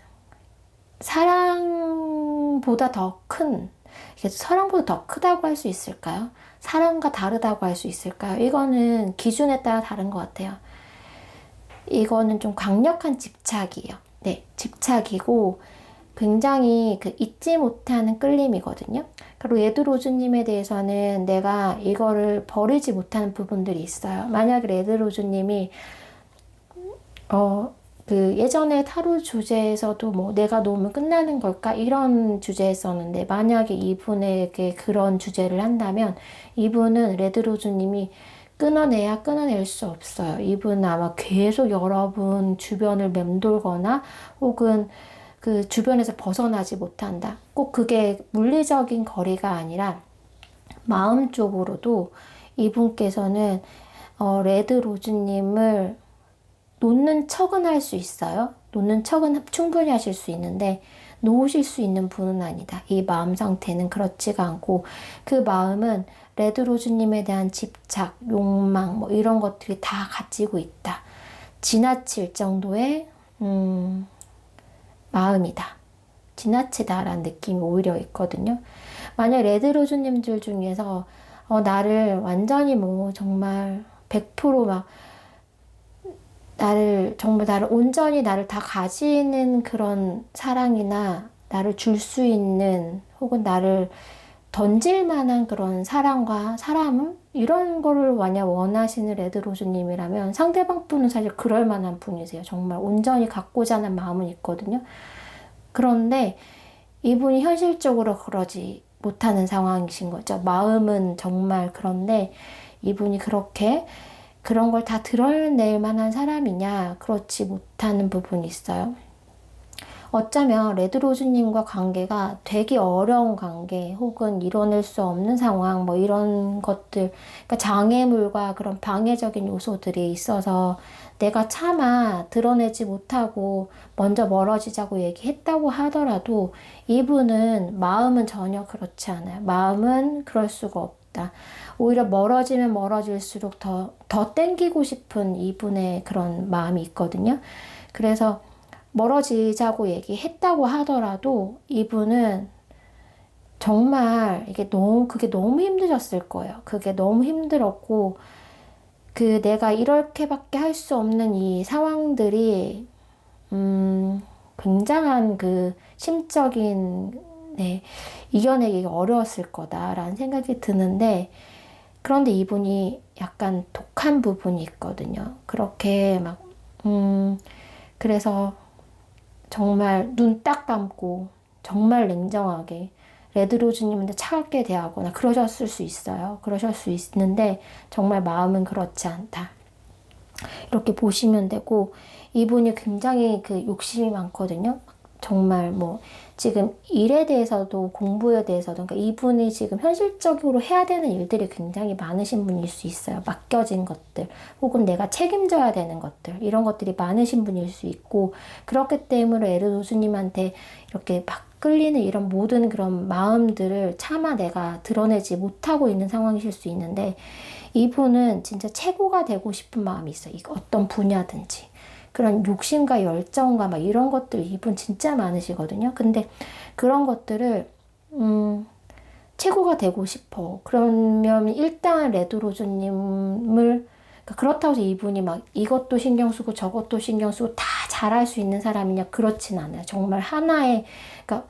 사랑보다 더 큰, 이게 사랑보다 더 크다고 할 수 있을까요? 사랑과 다르다고 할 수 있을까요? 이거는 기준에 따라 다른 것 같아요. 이거는 좀 강력한 집착이에요. 네, 집착이고 굉장히 잊지 못하는 끌림이거든요. 그리고 레드로즈님에 대해서는 내가 이거를 버리지 못하는 부분들이 있어요. 만약에 레드로즈님이 예전에 타로 주제에서도 뭐 내가 놓으면 끝나는 걸까? 이런 주제였었는데 만약에 이분에게 그런 주제를 한다면 이분은 레드로즈님이 끊어내야 끊어낼 수 없어요. 이분은 아마 계속 여러분 주변을 맴돌거나 혹은 그 주변에서 벗어나지 못한다. 꼭 그게 물리적인 거리가 아니라 마음 쪽으로도 이분께서는 레드로즈님을 놓는 척은 할 수 있어요. 놓는 척은 충분히 하실 수 있는데 놓으실 수 있는 분은 아니다. 이 마음 상태는 그렇지가 않고 그 마음은 레드로즈님에 대한 집착, 욕망 뭐 이런 것들이 다 가지고 있다. 지나칠 정도의 마음이다. 지나치다라는 느낌이 오히려 있거든요. 만약 레드로즈님들 중에서 나를 완전히 뭐 정말 100% 나를 온전히 나를 다 가지는 그런 사랑이나 나를 줄 수 있는 혹은 나를 던질 만한 그런 사랑과 사람 이런 거를 만약 원하시는 레드로즈님이라면 상대방 분은 사실 그럴 만한 분이세요. 정말 온전히 갖고자 하는 마음은 있거든요. 그런데 이분이 현실적으로 그러지 못하는 상황이신 거죠. 마음은 정말 그런데 이분이 그렇게 그런 걸 다 드러낼 만한 사람이냐? 그렇지 못하는 부분이 있어요. 어쩌면 레드로즈님과 관계가 되게 어려운 관계 혹은 이뤄낼 수 없는 상황 뭐 이런 것들 그러니까 장애물과 그런 방해적인 요소들이 있어서 내가 차마 드러내지 못하고 먼저 멀어지자고 얘기했다고 하더라도 이분은 마음은 전혀 그렇지 않아요. 마음은 그럴 수가 없다. 오히려 멀어지면 멀어질수록 더 땡기고 싶은 이분의 그런 마음이 있거든요. 그래서 멀어지자고 얘기했다고 하더라도 이분은 정말 그게 너무 힘드셨을 거예요. 그게 너무 힘들었고, 내가 이렇게밖에 할 수 없는 이 상황들이, 굉장한 심적인, 이겨내기 어려웠을 거다라는 생각이 드는데, 그런데 이분이 약간 독한 부분이 있거든요. 그렇게 그래서 정말 눈 딱 감고 정말 냉정하게 레드로즈님한테 차갑게 대하거나 그러셨을 수 있어요. 그러실 수 있는데 정말 마음은 그렇지 않다. 이렇게 보시면 되고, 이분이 굉장히 그 욕심이 많거든요. 정말 뭐 지금 일에 대해서도 공부에 대해서도, 그러니까 이분이 지금 현실적으로 해야 되는 일들이 굉장히 많으신 분일 수 있어요. 맡겨진 것들 혹은 내가 책임져야 되는 것들, 이런 것들이 많으신 분일 수 있고, 그렇기 때문에 에르도수님한테 이렇게 막 끌리는 이런 모든 그런 마음들을 차마 내가 드러내지 못하고 있는 상황이실 수 있는데, 이분은 진짜 최고가 되고 싶은 마음이 있어요. 이거 어떤 분야든지. 그런 욕심과 열정과 막 이런 것들 이분 진짜 많으시거든요. 근데 그런 것들을 최고가 되고 싶어. 그러면 일단 레드로즈님을, 그러니까 그렇다고 해서 이분이 막 이것도 신경 쓰고 저것도 신경 쓰고 다 잘할 수 있는 사람이냐, 그렇진 않아요. 정말 하나의, 그러니까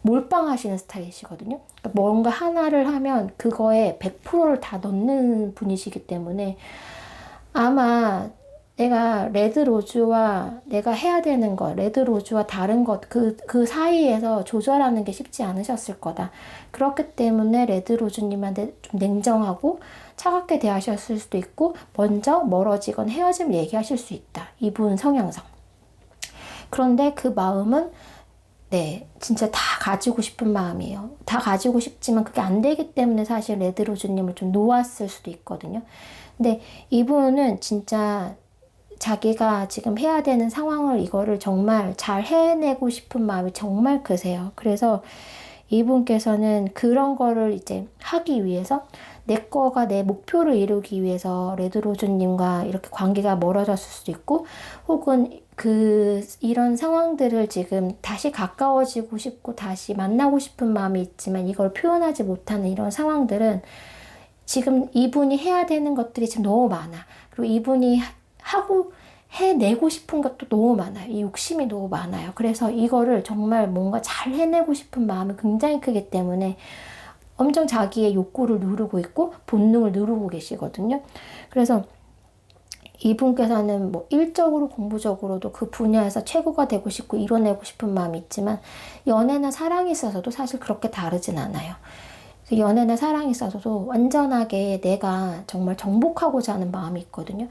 몰빵하시는 스타일이시거든요. 그러니까 뭔가 하나를 하면 그거에 100%를 다 넣는 분이시기 때문에, 아마 내가 레드로즈와 내가 해야 되는 것, 레드로즈와 다른 것, 그 사이에서 조절하는 게 쉽지 않으셨을 거다. 그렇기 때문에 레드로즈님한테 좀 냉정하고 차갑게 대하셨을 수도 있고, 먼저 멀어지건 헤어짐을 얘기하실 수 있다. 이분 성향상. 그런데 그 마음은, 네, 진짜 다 가지고 싶은 마음이에요. 다 가지고 싶지만 그게 안 되기 때문에 사실 레드로즈님을 좀 놓았을 수도 있거든요. 근데 이분은 진짜 자기가 지금 해야 되는 상황을, 이거를 정말 잘 해내고 싶은 마음이 정말 크세요. 그래서 이분께서는 그런 거를 이제 하기 위해서, 내 거가 내 목표를 이루기 위해서 레드로즈님과 이렇게 관계가 멀어졌을 수도 있고, 혹은 이런 상황들을 지금 다시 가까워지고 싶고 다시 만나고 싶은 마음이 있지만 이걸 표현하지 못하는 이런 상황들은, 지금 이분이 해야 되는 것들이 지금 너무 많아. 그리고 이분이 하고 해내고 싶은 것도 너무 많아요. 이 욕심이 너무 많아요. 그래서 이거를 정말 뭔가 잘 해내고 싶은 마음이 굉장히 크기 때문에 엄청 자기의 욕구를 누르고 있고 본능을 누르고 계시거든요. 그래서 이분께서는 뭐 일적으로 공부적으로도 그 분야에서 최고가 되고 싶고 이뤄내고 싶은 마음이 있지만, 연애나 사랑에 있어서도 사실 그렇게 다르진 않아요. 연애나 사랑에 있어서도 완전하게 내가 정말 정복하고자 하는 마음이 있거든요.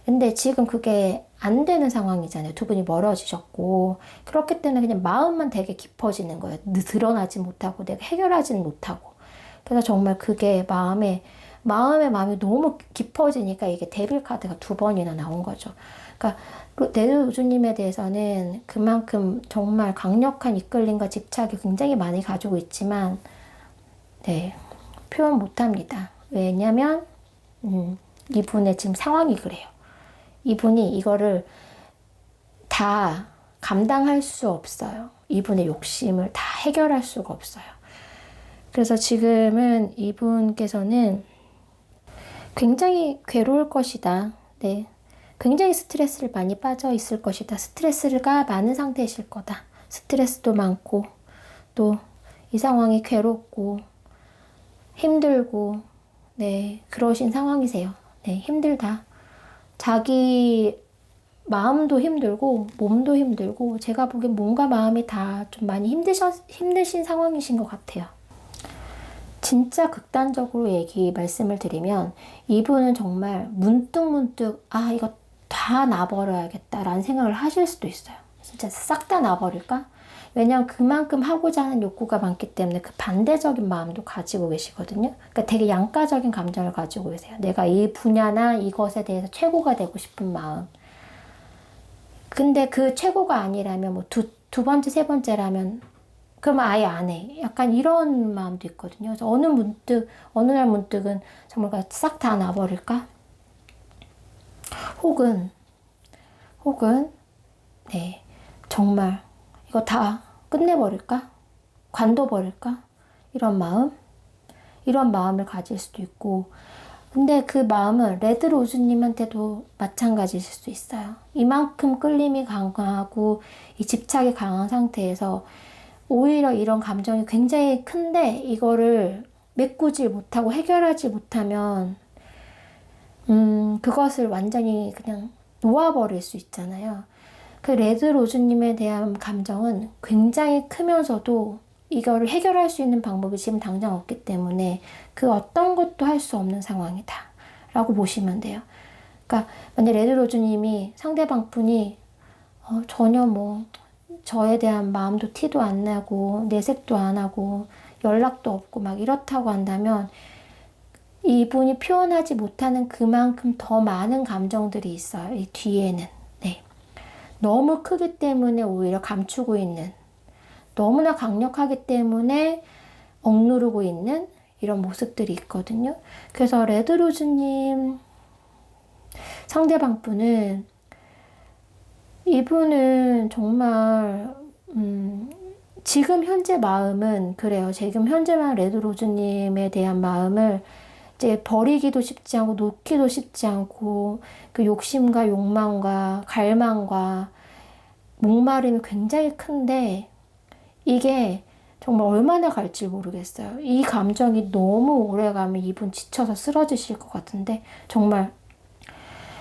근데 지금 그게 안 되는 상황이잖아요. 두 분이 멀어지셨고. 그렇기 때문에 그냥 마음만 되게 깊어지는 거예요. 드러나지 못하고 내가 해결하지는 못하고. 그래서 정말 그게 마음이 너무 깊어지니까 이게 데빌 카드가 2번이나 나온 거죠. 그러니까 레드로즈님에 대해서는 그만큼 정말 강력한 이끌림과 집착이 굉장히 많이 가지고 있지만, 네, 표현 못합니다. 왜냐면 이분의 지금 상황이 그래요. 이분이 이거를 다 감당할 수 없어요. 이분의 욕심을 다 해결할 수가 없어요. 그래서 지금은 이분께서는 굉장히 괴로울 것이다. 네, 굉장히 스트레스를 많이 빠져 있을 것이다. 스트레스가 많은 상태이실 거다. 스트레스도 많고 또 이 상황이 괴롭고 힘들고, 네, 그러신 상황이세요. 네, 힘들다. 자기 마음도 힘들고 몸도 힘들고, 제가 보기엔 몸과 마음이 다 좀 많이 힘드신 상황이신 것 같아요. 진짜 극단적으로 말씀을 드리면, 이분은 정말 문득문득 이거 다 놔버려야겠다라는 생각을 하실 수도 있어요. 진짜 싹 다 놔버릴까? 왜냐면 그만큼 하고자 하는 욕구가 많기 때문에 그 반대적인 마음도 가지고 계시거든요. 그러니까 되게 양가적인 감정을 가지고 계세요. 내가 이 분야나 이것에 대해서 최고가 되고 싶은 마음. 근데 그 최고가 아니라면, 뭐 두 번째, 세 번째라면 그러면 아예 안 해. 약간 이런 마음도 있거든요. 그래서 어느 날 문득은 정말 싹 다 놔버릴까? 혹은, 네, 정말 이거 다 끝내버릴까? 관둬버릴까? 이런 마음을 가질 수도 있고, 근데 그 마음은 레드로즈님한테도 마찬가지일 수 있어요. 이만큼 끌림이 강하고 이 집착이 강한 상태에서 오히려 이런 감정이 굉장히 큰데 이거를 메꾸지 못하고 해결하지 못하면 그것을 완전히 그냥 놓아버릴 수 있잖아요. 그 레드로즈님에 대한 감정은 굉장히 크면서도 이거를 해결할 수 있는 방법이 지금 당장 없기 때문에 그 어떤 것도 할 수 없는 상황이다 라고 보시면 돼요. 그러니까 만약 레드로즈님이 상대방 분이 전혀 뭐 저에 대한 마음도 티도 안 나고 내색도 안 하고 연락도 없고 막 이렇다고 한다면 이분이 표현하지 못하는 그만큼 더 많은 감정들이 있어요. 이 뒤에는. 네. 너무 크기 때문에 오히려 감추고 있는, 너무나 강력하기 때문에 억누르고 있는 이런 모습들이 있거든요. 그래서 레드로즈님 상대방 분은 이분은 정말 지금 현재 마음은 그래요. 지금 현재만 레드로즈님에 대한 마음을 이제 버리기도 쉽지 않고 놓기도 쉽지 않고 그 욕심과 욕망과 갈망과 목마름이 굉장히 큰데 이게 정말 얼마나 갈지 모르겠어요. 이 감정이 너무 오래 가면 이분 지쳐서 쓰러지실 것 같은데 정말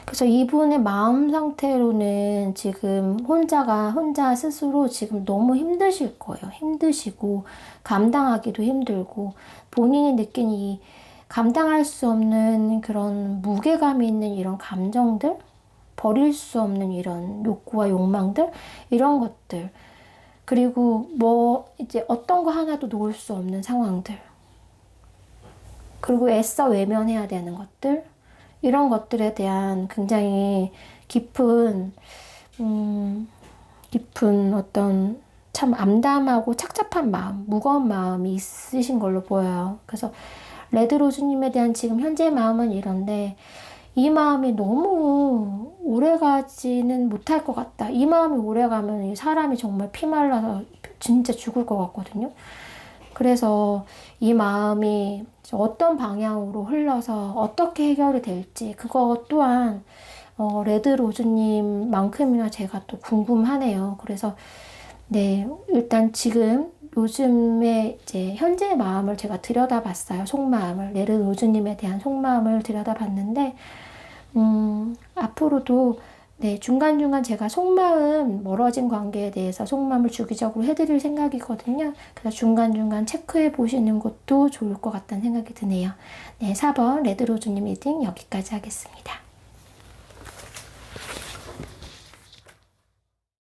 그래서 이분의 마음 상태로는 지금 혼자 스스로 지금 너무 힘드실 거예요. 힘드시고 감당하기도 힘들고 본인이 느낀 이 감당할 수 없는 그런 무게감이 있는 이런 감정들, 버릴 수 없는 이런 욕구와 욕망들, 이런 것들, 그리고 뭐 이제 어떤 거 하나도 놓을 수 없는 상황들, 그리고 애써 외면해야 되는 것들, 이런 것들에 대한 굉장히 깊은 어떤 참 암담하고 착잡한 마음, 무거운 마음이 있으신 걸로 보여요. 그래서 레드로즈님에 대한 지금 현재 마음은 이런데 이 마음이 너무 오래가지는 못할 것 같다. 이 마음이 오래가면 이 사람이 정말 피말라서 진짜 죽을 것 같거든요. 그래서 이 마음이 어떤 방향으로 흘러서 어떻게 해결이 될지 그거 또한 레드로즈님만큼이나 제가 또 궁금하네요. 그래서 네, 일단 지금 요즘에 이제 현재의 마음을 제가 들여다봤어요. 속마음을, 레드로즈님에 대한 속마음을 들여다봤는데 앞으로도 네, 중간중간 제가 속마음, 멀어진 관계에 대해서 속마음을 주기적으로 해드릴 생각이거든요. 그래서 중간중간 체크해 보시는 것도 좋을 것 같다는 생각이 드네요. 네, 4번 레드로즈님 리딩 여기까지 하겠습니다.